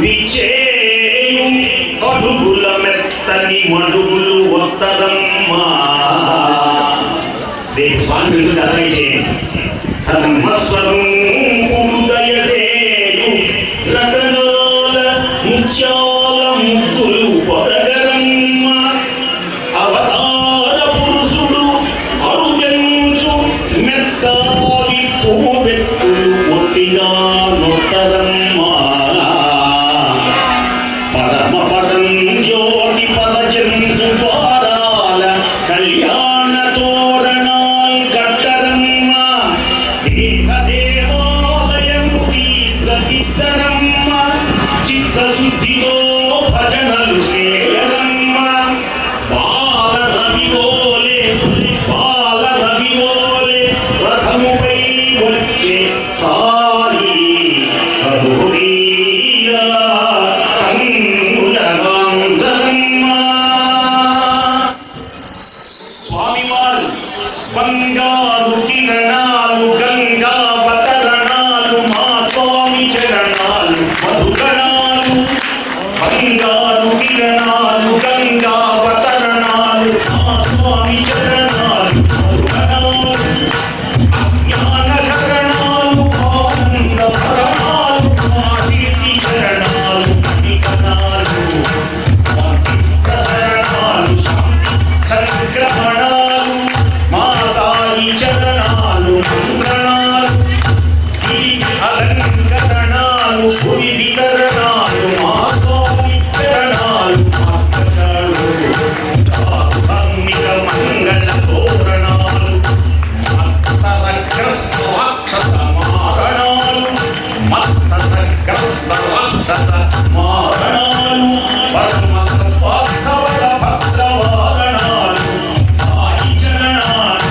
విచేయు అడుగుల మెత్తని మడుగులు ఒత్తరమ్మా. రేపు స్వామి గురించి అర్థం చేయండి. రతనాల ముత్యాల ముక్కులు పొదగరమ్మ. అవతార పురుషుడు అరుగంచు మెత్తావి పూవెత్తులు ఒట్టిగా నొట్టరమ్మ. పరమ పరం జ్యోతి పరజంచు ద్వారాల కళ్యాణ బంగారు కిరణాలు గంగా అవతరణాలు మా స్వామి చరణాలు మధుకణాలు బంగారు కిరణాలు గంగా అవతరణాలు మా స్వామి చరణాలు మధుకణాలు జ్ఞానకరణాలు ఆనంద భరణాలు మా కీర్తి చరణాలు మణికణాలు ప్రసరణాలు సంగ్రహణాలు మా సాయి చరణాలు మంత్రణాలు ఈ అలంకరణాలు భువి వితరణాలు మా స్వామి చరణాలు మార్గణాలు మంగళ తోరణాలు మత్సరగ్రస్త రాక్షస మారణాలు మత్సరగ్రస్త రాక్షస మారణాలు పరమ వాస్తవర భద్రవారణాలు సాయి చరణాలు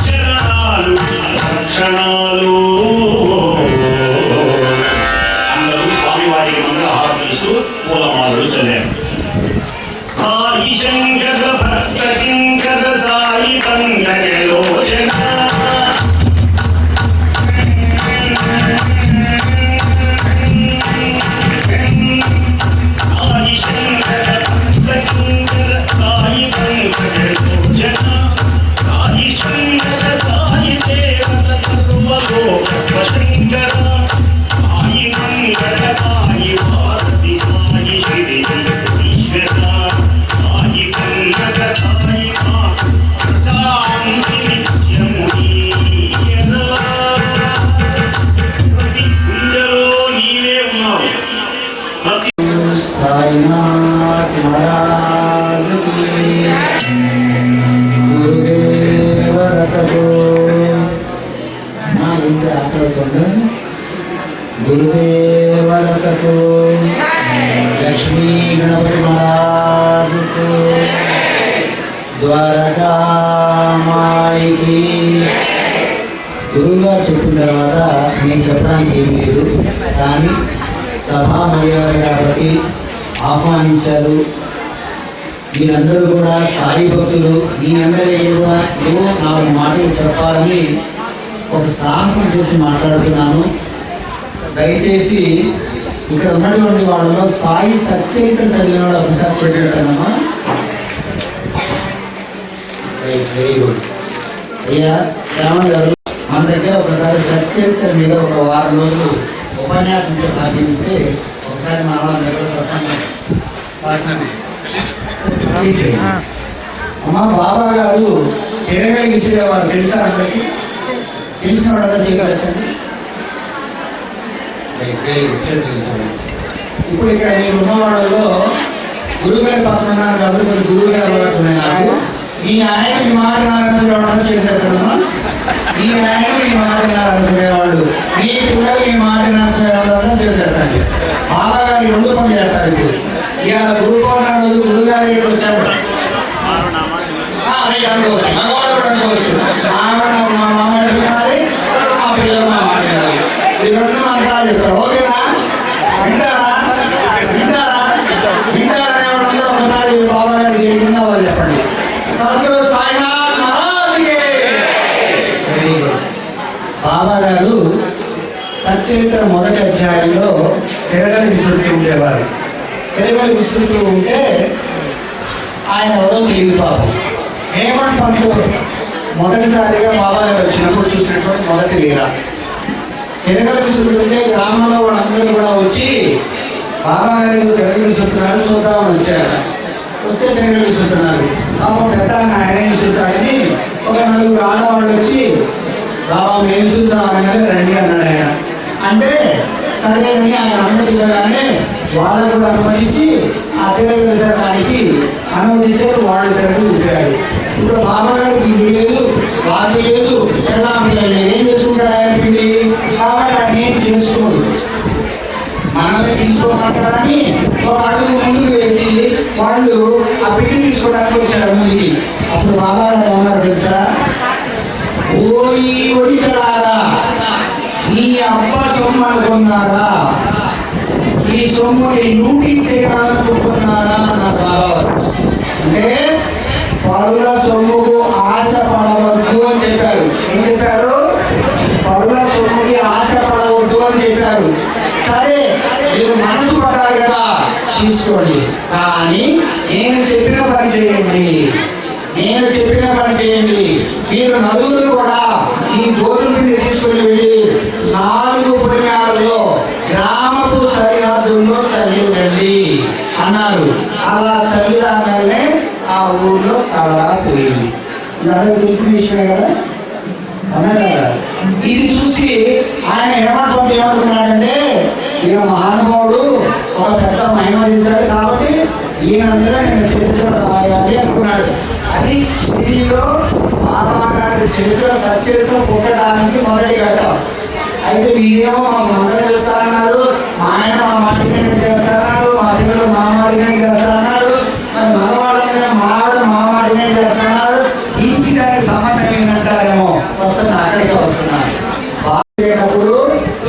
శరణాలు రక్షణాలు. అందరూ స్వామివారికి మంగళహారతిస్తూ పూలమాలలు చదివారు. సాయి శంకర భక్త కింకర సాయి సంగలోచన సాయి శంకర భక్త కింకర సాయి సంగలోచన సాయి శంకర సాయి దేవత సర్వలోక శంకర సాయి మంగళ సాయి భారతి సాయి శ్రీ ఈశ్వర సాయి మంగళ సాయి శాంతి నిత్యమునీయన. ప్రతి గుండెలో నీవే ఉన్నావు. ప్రతి साईनाथ महाराज की गुरुदेव रखो ना इंद्र आटोंड गुरुदेव रखो लक्ष्मी गणपति महाराज को द्वारका माई की గురువుగా చెప్పిన తర్వాత నేను చెప్పడానికి ఏం లేదు, కానీ సభా మర్యాద కాబట్టి ఆహ్వానించారు. మీరందరూ కూడా సాయి భక్తులు, మీ అందరి కూడా ఏవో 4 మాటలు చెప్పాలని ఒక సాహసం చేసి మాట్లాడుతున్నాను. దయచేసి ఇక్కడ ఉన్నటువంటి వాళ్ళలో సాయి సచ్చరిత్ర చదివిన వాడు ఒకసారి చెప్పానమ్మా. Very good. అయ్యా శ్రావణ్ గారు, మన దగ్గర ఒకసారి సచ్చరిత్ర మీద ఒక 1 వారం రోజులు ఉపన్యాసం భాగ్యమిస్తే ఒకసారి మన వాళ్ళ దగ్గర అమ్మా బాబా గారు తిరగలి విసిరేవారు తెలుసా? అందరికి తెలిసిన వాళ్ళ చేయగలుగుతుంది. ఇప్పుడు ఇక్కడ మీరు ఉన్న వాళ్ళలో గురువుగారి పక్కన ఉన్నారు కాబట్టి కొన్ని గురువుగారు అలవాటు ఉన్నాయి నాకు. మీ ఆయన మీ మాట నాలుగు చేసేస్తారమ్మా. మీ ఆయన మీ మాట అనుకునేవాళ్ళు, మీ పిల్లలు మీ మాట అనుకునేవాళ్ళు చేసేస్తాండి. బాబా గారి 2 పనులు చేస్తారు. ఇప్పుడు ఇవాళ గురువు అన్నాడు, గురువు గారి వచ్చాడు అనుకోవచ్చు, మగవాడు కూడా అనుకోవచ్చు. ఆవిడ మా మామ అడుగుతున్నది, మా పిల్లలు మా మాట వినాలి. ఈ 2 మంత్రాలు చెప్తారు. ఓకేనా? వింటారా? వింటారా? వింటారనే వాళ్ళందరూ ఒకసారి బాబా గారికి చేయకుండా వాళ్ళు చెప్పండి. సద్గురు సాయినాథ్ మహారాజ్కి. బాబా గారు సచ్చరిత్ర మొదటి అధ్యాయంలో తిరగలి విసురుతూ ఉండేవారు. తిరగలి విసురుతూ ఉంటే ఆయన ఎవరో తెలియదు పాపం. హేమంత్ పంతు మొదటిసారిగా బాబా గారు వచ్చినప్పుడు చూసినటువంటి మొదటి లీల. తిరగలి విసురుతుంటే గ్రామంలో వాళ్ళందరూ కూడా వచ్చి బాబా గారు తిరగలి విసురుతున్నారు చూద్దామని వచ్చారు. వస్తే తిరగలి విసురుతున్నారు. పాపం పెద్ద ఆయన విసురుతాడని ఒక 4 ఆడవాళ్ళు వచ్చి బాబా మేము విసురుతాం అనగానే రండి అన్నాడు ఆయన. అంటే సరేనని ఆయన అనుమతి ఇవ్వగానే వాళ్ళు కూడా అనుమతించి ఆ తిరగలి విసరడానికి అనుమతించారు. వాళ్ళు తిరగలి విసిరారు. ఇప్పుడు బాబా గారికి ఇల్లు లేదు, వాకి లేదు, ఎలా పిల్లలు ఏం చేసుకుంటాడు ఆయన పిండి? కాబట్టి ఆయన ఏం చేసుకోడు. మనమే తీసుకోమంటాడని ఒక అడుగు ముందుకు వేసి వాళ్ళు ఆ పిండి తీసుకోవడానికి వచ్చారు ముందుకి. అప్పుడు బాబా గారు ఏమన్నారు తెలుసా? ఓ ఈ ఒడికలారా, నీ అబ్బ సొమ్ము అనుకున్నారా? ఈ సొమ్ముని లూటీ చేయాలనుకుంటున్నారా అన్నారు బాబా. అంటే పరుల సొమ్ముకు ఆశ పడవద్దు అని చెప్పారు. ఏం చెప్పారు? పరుల సొమ్ముకి ఆశపడవద్దు అని చెప్పారు. సరే, మీరు మనసు పడాలి కదా, తీసుకోండి. కానీ నేను చెప్పిన పని చేయండి. నేను చెప్పిన పని చేయండి. మీరు నలుగురు కూడా ఈ గోధుమ పిండి తీసుకుని వెళ్ళి 4 పుణ్యాలలో గ్రామపు సరిహద్దుల్లో చల్లిరండి అన్నారు. అలా చల్లిరాగానే ఆ ఊర్లో కలరా పోయింది. ఇది తెలిసిన విషయమే కదా, అన్నారు కదా. ఇది చూసి ఆయన ఏమనుకున్నాడంటే, ఈయన మహానుభావుడు ఒక పెద్ద మహిమ చేశాడు కాబట్టి ఈయన మీద నేను చరిత్ర రాయాలి అనుకున్నాడు. అది ఢిల్లీలో బాబా గారి చరిత్ర సచరిత్ర పుట్టడానికి మొదటి ఘట్టం. అయితే మీరేమో మాకు మంత్రం చెప్తా అన్నారు, మా ఆయన మా మాటినే చేస్తున్నారు, మా పిల్లలు మా మాటినే చేస్తున్నారు, మరి మగవాళ్ళని మావాడు మా మాటినే చేస్తున్నారు. దీనికి దానికి సంబంధం ఏంటంటారేమో. వస్తున్నా, అక్కడికే వస్తున్నారు. బాగున్నప్పుడు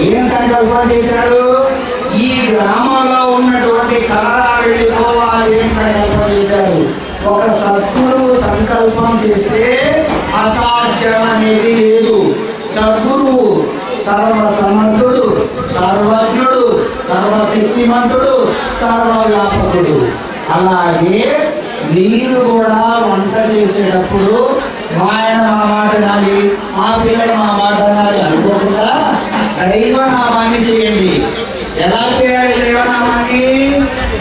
ఏం సంకల్పం చేశారు? ఈ గ్రామంలో ఉన్నటువంటి కలరా వెళ్ళిపోవాలి ఏం సంకల్పం చేశారు? ఒక సద్గురు సంకల్పం చేస్తే అసాధ్యం అనేది లేదు. సద్గురువు సర్వసమర్థుడు, సర్వజ్ఞుడు, సర్వశక్తిమంతుడు, సర్వవ్యాపకుడు. అలాగే మీరు కూడా వంట చేసేటప్పుడు మా ఆయన మా మాట నాలి, మా పిల్లలు మా మాట నాలి అనుకోకుండా దైవనామాన్ని చేయండి. ఎలా చేయాలి దైవనామాన్ని?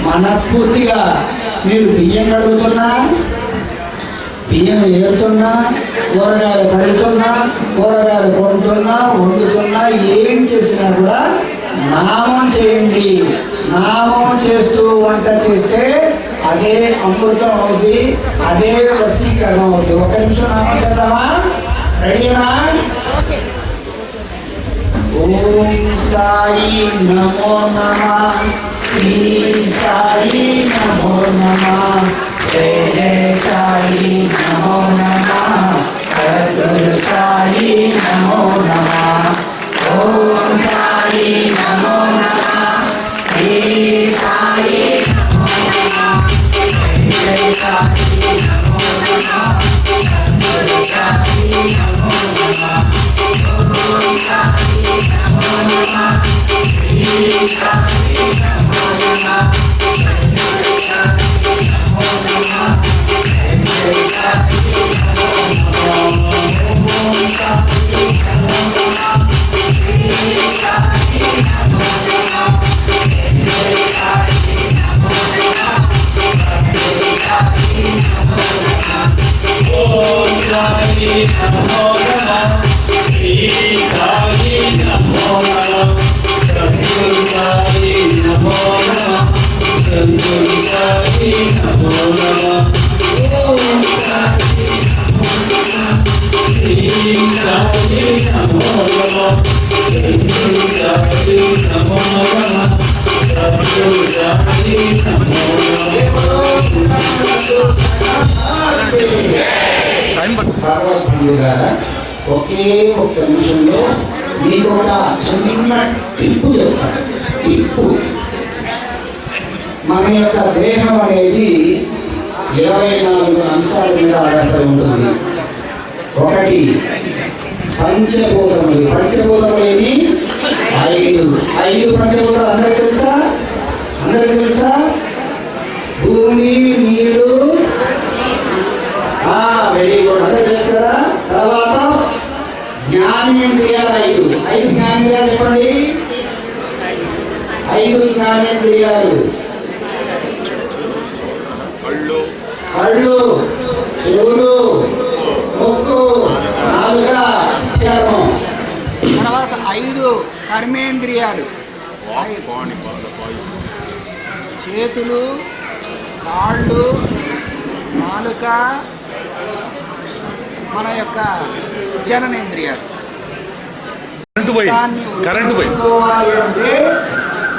మనస్ఫూర్తిగా. మీరు బియ్యం కడుగుతున్నా, బియ్యం ఏరుతున్నా, కూరగాయలు కడుగుతున్నా, కూరగాయలు కొడుతున్నా, వండుతున్నా, ఏం చేసినా కూడా నామం చేయండి. నామం చేస్తూ వంట చేస్తే అదే అమృతం అవుతుంది, అదే వశీకరణ అవుతుంది. ఒక నిమిషం నామం చేద్దామా? రెడీనా? ఓం సాయి నమో నమః, శ్రీ సాయి నమో నమః, జయ జయ సాయి నమో నమః, సద్గురు సాయి నమో నమః. ఓం సాయి నమో నమః, శ్రీ సాయి నమో నమః, జయ జయ సాయి నమో నమః, సద్గురు సాయి నమో నమః. ఓం సాయి నమో నమః, శ్రీ సాయి నమో నమః, సద్గురు సాయి నమో నమః, జయ జయ సాయి నమో నమః. ఓం సాయి నమో నమః, శ్రీ సాయి నమో నమః, జయ జయ సాయి నమో నమః, సద్గురు సాయి నమో నమః. ఓం సాయి నమో నమః, శ్రీ సాయి నమో నమః, సద్గురు సాయి నమో నమః, సద్గురు సాయి నమో నమః. ఓం సాయి నమో నమః, శ్రీ సాయి నమో నమః, సద్గురు సాయి నమో నమః, సద్గురు సాయి నమో నమః. ఒకే ఒక్క నిమిషంలో మీకు ఒక చిన్న టిప్పు చెప్తాను. టిప్పు, మన యొక్క దేహం అనేది 24 అంశాల మీద ఆధారపడి ఉంటుంది. ఒకటి పంచభూతములు. పంచభూతములు ఏది? 5 పంచభూతాలు అందరికి తెలుసా? అందరికి తెలుసా? భూమి, నీరు, వెరీ గుడ్, అందరికి తెలుసు కదా. తర్వాత జ్ఞానేంద్రియాలు 5 జ్ఞానేంద్రియాలు చెప్పండి. 5 జ్ఞానేంద్రియాలు: కళ్ళు, చెవులు, ముక్కు, నాలుక, చర్మం. తర్వాత 5 కర్మేంద్రియాలు: చేతులు, కాళ్ళు, నాలుక, మన యొక్క జననేంద్రియాలు. కరెంటు పోయి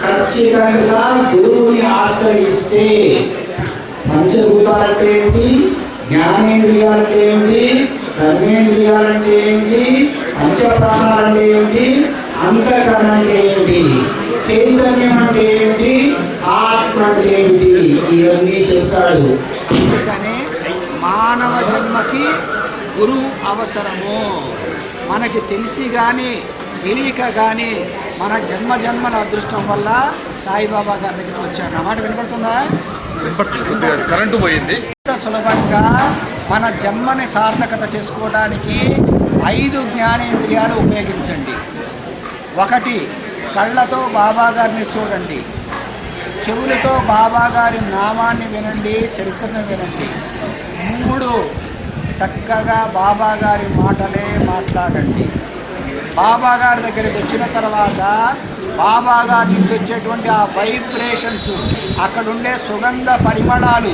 ఖచ్చితంగా గురువుని ఆశ్రయిస్తే పంచభూతాలంటే ఏమిటి, జ్ఞానేంద్రియాలంటే ఏమిటి, కర్మేంద్రియాలంటే ఏమిటి, పంచప్రాణాలంటే ఏమిటి, అంతఃకరణ అంటే ఏమిటి, చైతన్యం అంటే ఏమిటి, ఆత్మ అంటే ఏమిటి, ఇవన్నీ చెప్తాడు. అందుకనే మానవ జన్మకి గురువు అవసరము. మనకి తెలిసి కానీ తెలియక కానీ మన జన్మల అదృష్టం వల్ల సాయిబాబా గారి దగ్గరికి వచ్చాను. ఆ మాట వినపడుతుందా? కరెంటు పోయింది. సులభంగా మన జన్మని సార్థకత చేసుకోవడానికి 5 జ్ఞానేంద్రియాలు ఉపయోగించండి. 1, కళ్ళతో బాబా గారిని చూడండి. చెవులతో బాబా గారి నామాన్ని వినండి, చరిత్రను వినండి. 3, చక్కగా బాబా గారి మాటలే మాట్లాడండి. బాబా గారి దగ్గరికి వచ్చిన తర్వాత బాబా గారి నుంచి వచ్చేటువంటి ఆ వైబ్రేషన్స్, అక్కడుండే సుగంధ పరిమళాలు,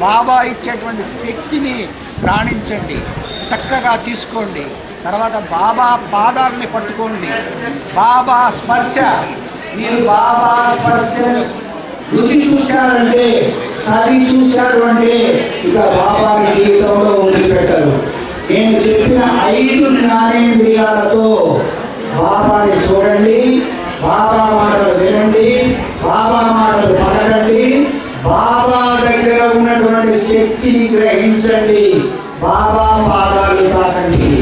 బాబా ఇచ్చేటువంటి శక్తిని ప్రాణించండి, చక్కగా తీసుకోండి. తర్వాత బాబా పాదాలని పట్టుకోండి. బాబా స్పర్శ, మీరు బాబా స్పర్శ రుచి చూశారంటే, సరి చూశారు అంటే ఇక బాబాని జీవితంలో వదిలిపెట్టారు. నేను చెప్పిన 5 జ్ఞానేంద్రియాలతో బాబాని చూడండి, బాబా మాటలు వినండి, బాబా మాటలు పలకండి, బాబా దగ్గర ఉన్నటువంటి శక్తిని గ్రహించండి, బాబా పాదాలు తాకండి.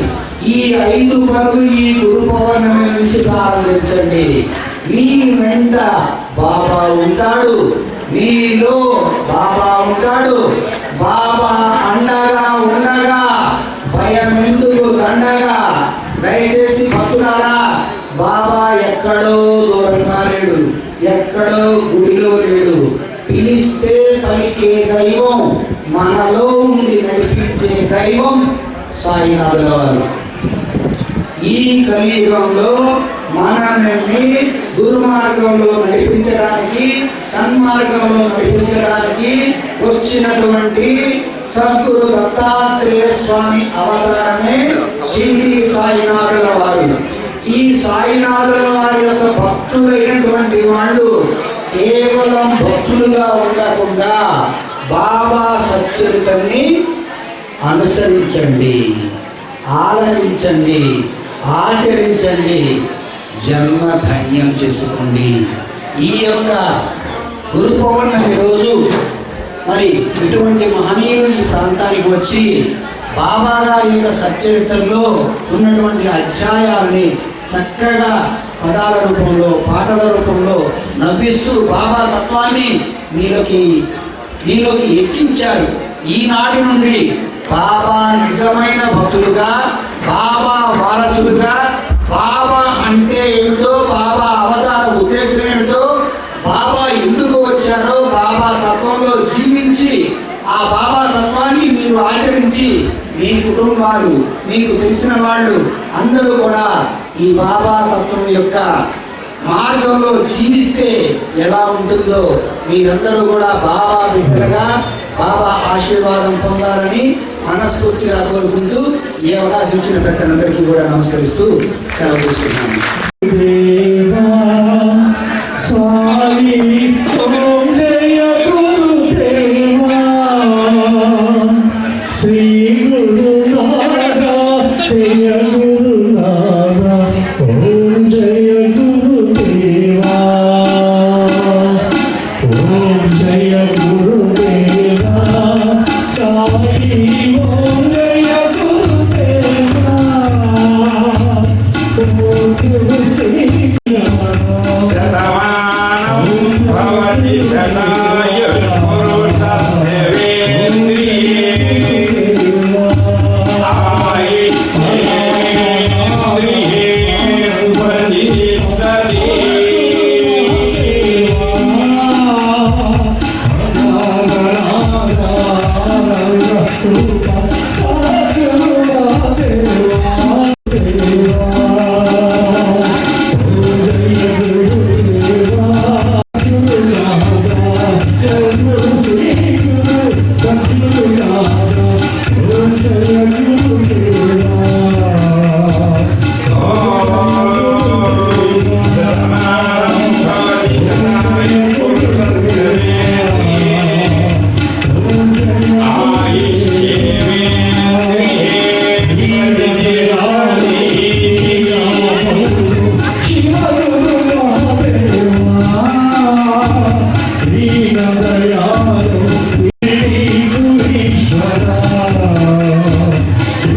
ఈ 5 పనులు ఈ గురు పౌర్ణమి నుంచి ప్రారంభించండి. మీ వెంట బాబా ఉంటాడు, మీలో బాబా ఉంటాడు. బాబా అండగా ఉండగా భయం ఎందుకు దండగా. దయచేసి భక్తులారా, బాబా ఎక్కడో దూరంగా లేడు, ఎక్కడో గుడిలో లేడు. పిలిస్తే పలికే దైవం, మనలో ఉండి నడిపించే దైవం సాయినాథుల వారు. ఈ కలియుగంలో మనల్ని దుర్మార్గంలో నడిపించడానికి, సన్మార్గంలో నడిపించడానికి వచ్చినటువంటి సద్గురు దత్తాత్రేయ స్వామి అవతారమే షిరిడి సాయినాథుల వారు. ఈ సాయినాథుల వారి యొక్క భక్తులైనటువంటి వాళ్ళు కేవలం భక్తులుగా ఉండకుండా బాబా సచ్చరితని అనుసరించండి, ఆలకించండి, ఆచరించండి, జన్మ ధన్యం చేసుకోండి. ఈ యొక్క గురు పౌర్ణమి రోజు మరి ఇటువంటి మహనీయులు ఈ ప్రాంతానికి వచ్చి బాబా గారి యొక్క సచ్చరిత్రలో ఉన్నటువంటి అధ్యాయాలని చక్కగా పదాల రూపంలో, పాటల రూపంలో నవ్విస్తూ బాబా తత్వాన్ని మీలోకి ఎక్కించారు. ఈనాటి నుండి బాబా నిజమైన భక్తులుగా, బాబా వారసులుగా, బాబా అంటే ఏమిటో, బాబా అవతార ఉద్దేశం ఏమిటో, బాబా ఎందుకు వచ్చారో, బాబా తత్వంలో జీవించి ఆ బాబా తత్వాన్ని మీరు ఆచరించి మీ కుటుంబాలు, మీకు తెలిసిన వాళ్ళు అందరూ కూడా ఈ బాబా తత్వం యొక్క మార్గంలో జీవిస్తే ఎలా ఉంటుందో మీరందరూ కూడా బాబా బిడ్డలుగా బాబా ఆశీర్వాదం పొందాలని మనస్ఫూర్తిగా కోరుకుంటూ ఈ అవకాశం ఇచ్చిన పెద్దలందరికీ కూడా నమస్కరిస్తూ సెలవు తీసుకున్నాను.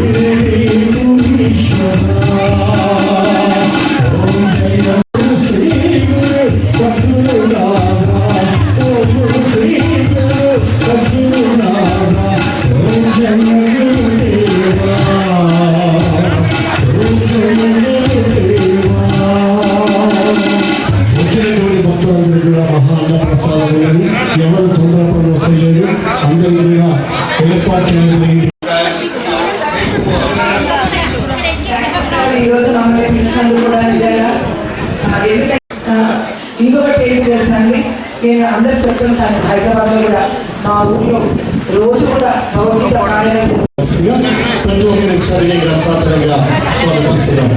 Hare ధన్యవాదాలు ఈరోజు మమ్మల్ని పిలిచినందుకు కూడా నిజంగా. ఎందుకంటే ఇంకొకటి ఏంటి తెలుసా అండి, నేను అందరికి చెప్తుంటాను, హైదరాబాద్లో కూడా మా ఊళ్ళో రోజు కూడా భౌతిక కార్యాలయం ప్రతి ఒక్కరి సరిగా సాధారణంగా స్వాగతిస్తున్నాం.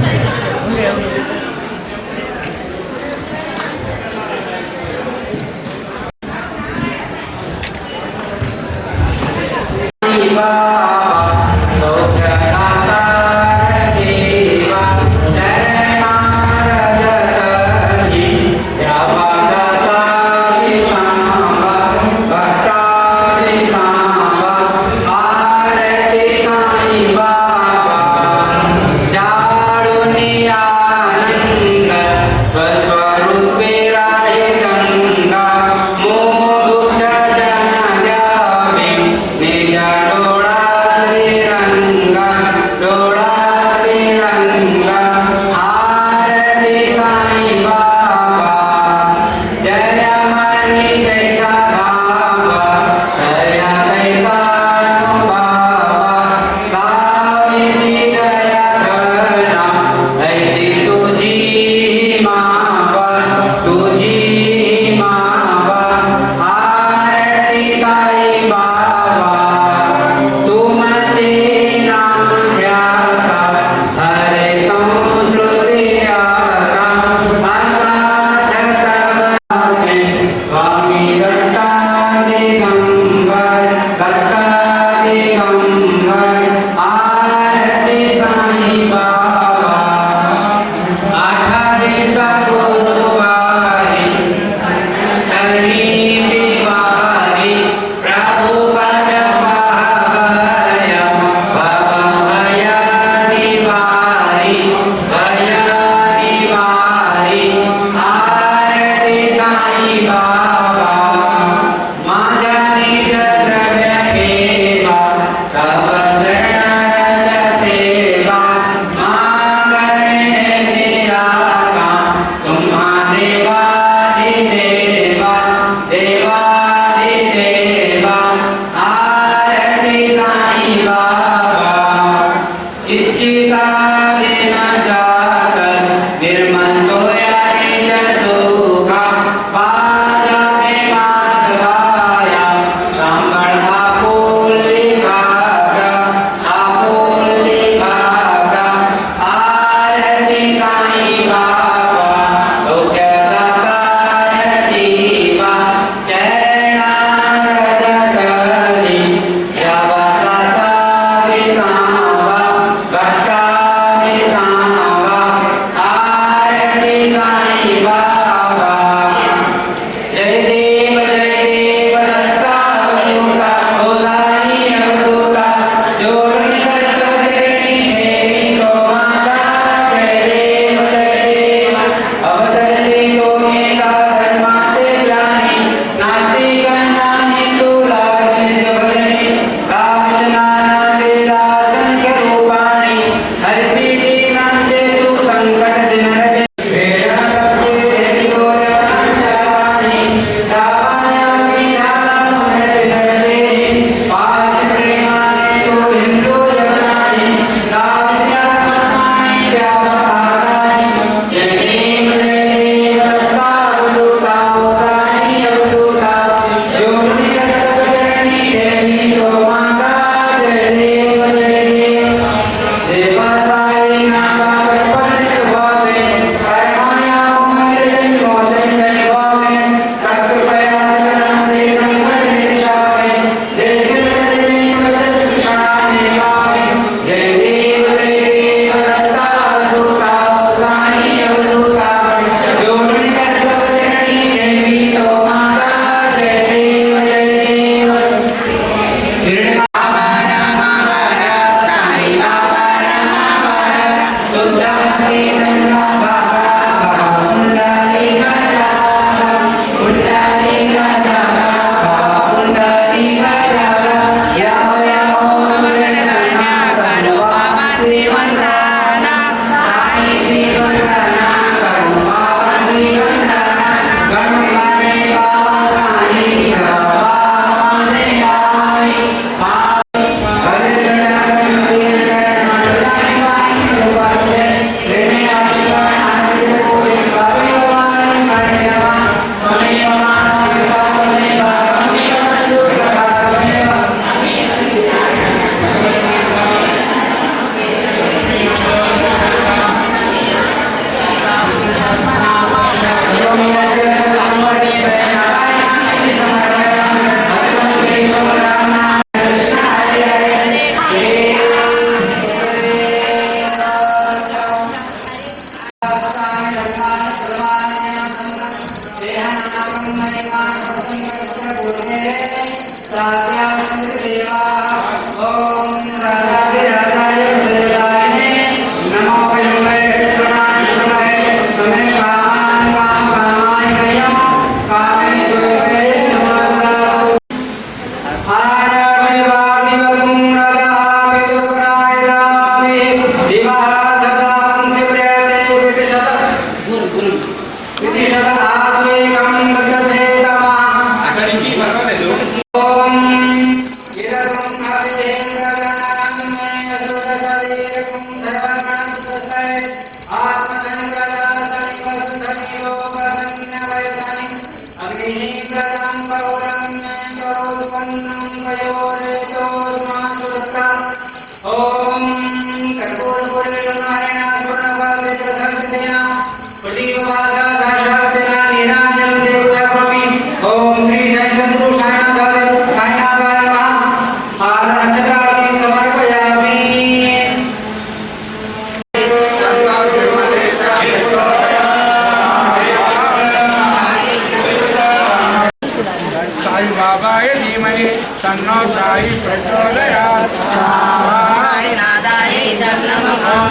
साई बाबाय धीमहि तन्नो साई प्रचोदयात्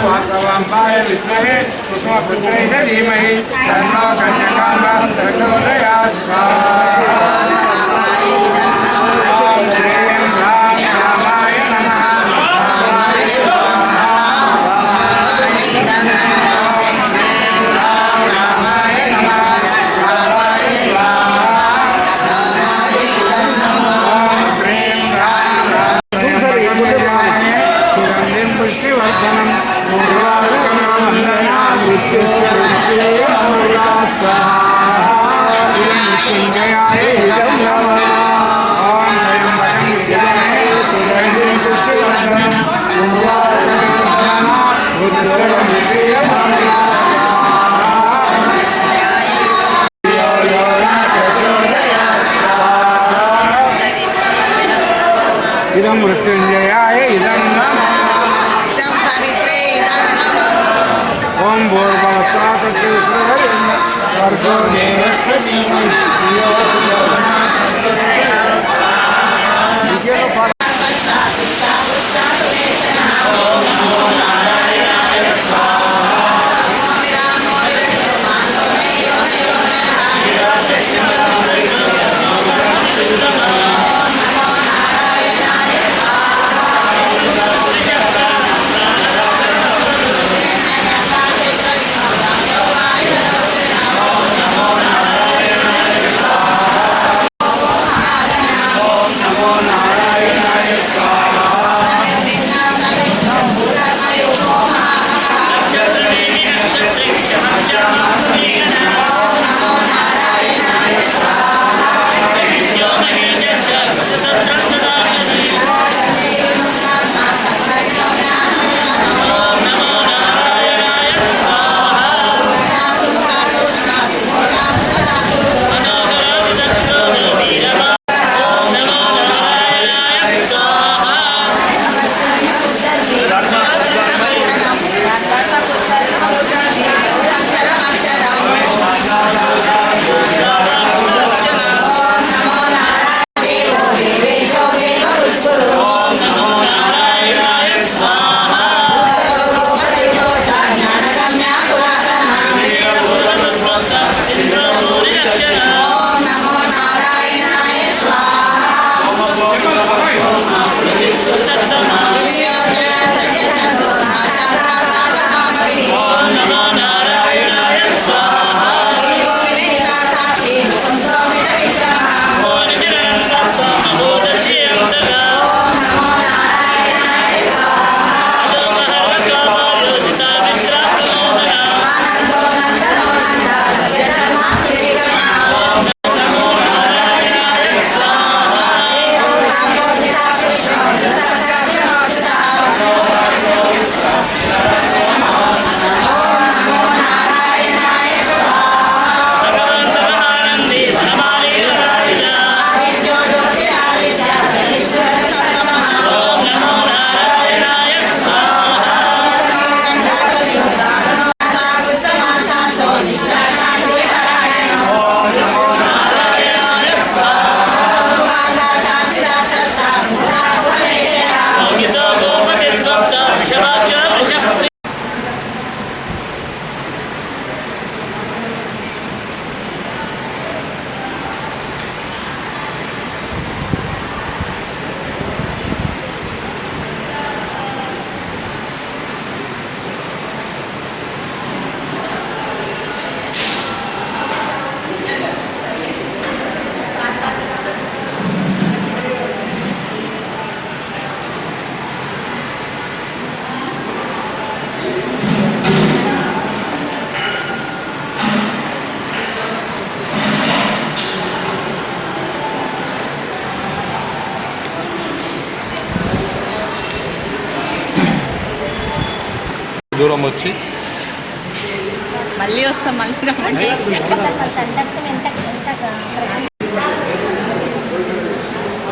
वासवाम्बाय विद्महे कुसुमपुत्रै धीमहि तन्नो कन्यकाम्बा प्रचोदयात् ॐ श्रीं राम रामाय नमः इदं मृत्युंजयाय इदं ओम भूर्भुवस्सुः भर्गो देवस्य धीमहि धियो यो न దూరం వచ్చి మళ్ళీ వస్తాం, మళ్ళీ రమ్మంటే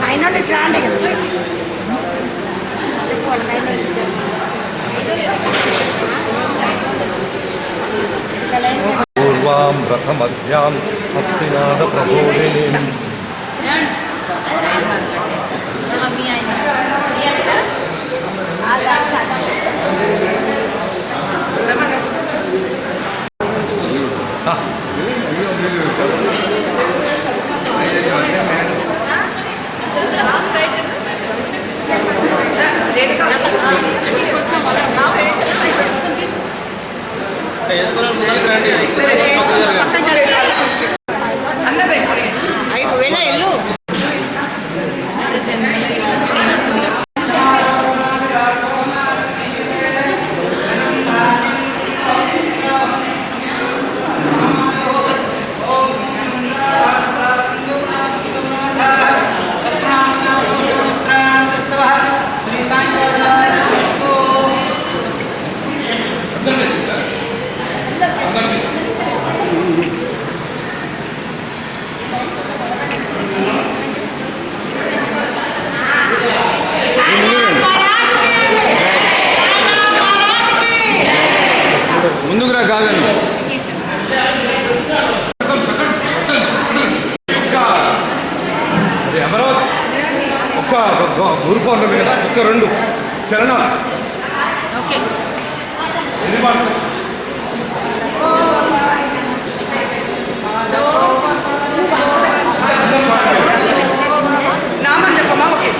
అయినా రాండి కదా పూర్వాం రథమధ్యాం హస్తినాథ ప్రబోధినీం ఒకవేళ ఎల్లు ముందుకురా కాదని అది అమరావతి ఒక్క ఊరుకో ఉంటుంది కదా, ఒక్క 2 చరణాలు. ఓకే ఎన్ని పాడతారు? నామని చెప్పమ్మా. ఓకే.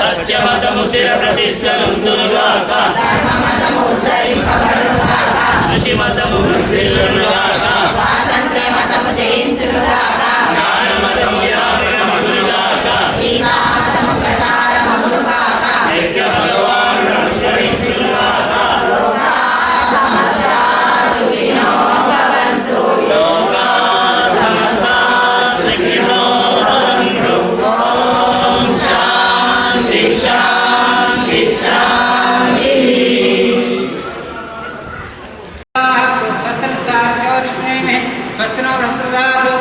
సత్యమతము స్థిర ప్రతిష్టనుగాక, ధర్మమతము ఉద్ధరింపబడునుగాక, కృషిమతము వృద్ధిల్లునుగాక, స్వాతంత్ర్యమతము జయించునుగాక, జ్ఞానమతము వ్యాపకమగునుగాక, గీతామతము ప్రచారమగునుగాక, యజ్ఞ భగవానుడు అనుగ్రహించునుగాక. లోకా సమస్తా సుఖినో భవంతు. లోకా సమస్తా సుఖినో భవంతు. ఓం శాంతి శాంతి శాంతి. స్వస్తి నో బృహస్పతిదాతు.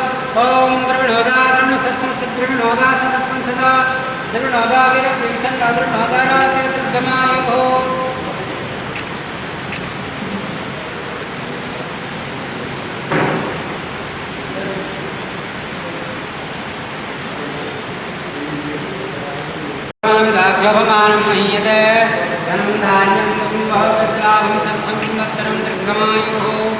ఓం ద్రవిణోదారుణ సస్తం సద్రుణోదా సదత్వం సదా ద్రవిణోదా వీరం దివిషన్ ద్రవిణోదారాతే దుర్గమాయో. దాభ్యపమానం మహ్యతే ధనం ధాన్యం వసుం బహువజ్లాభం సత్సంవత్సరం దీర్ఘమాయుః.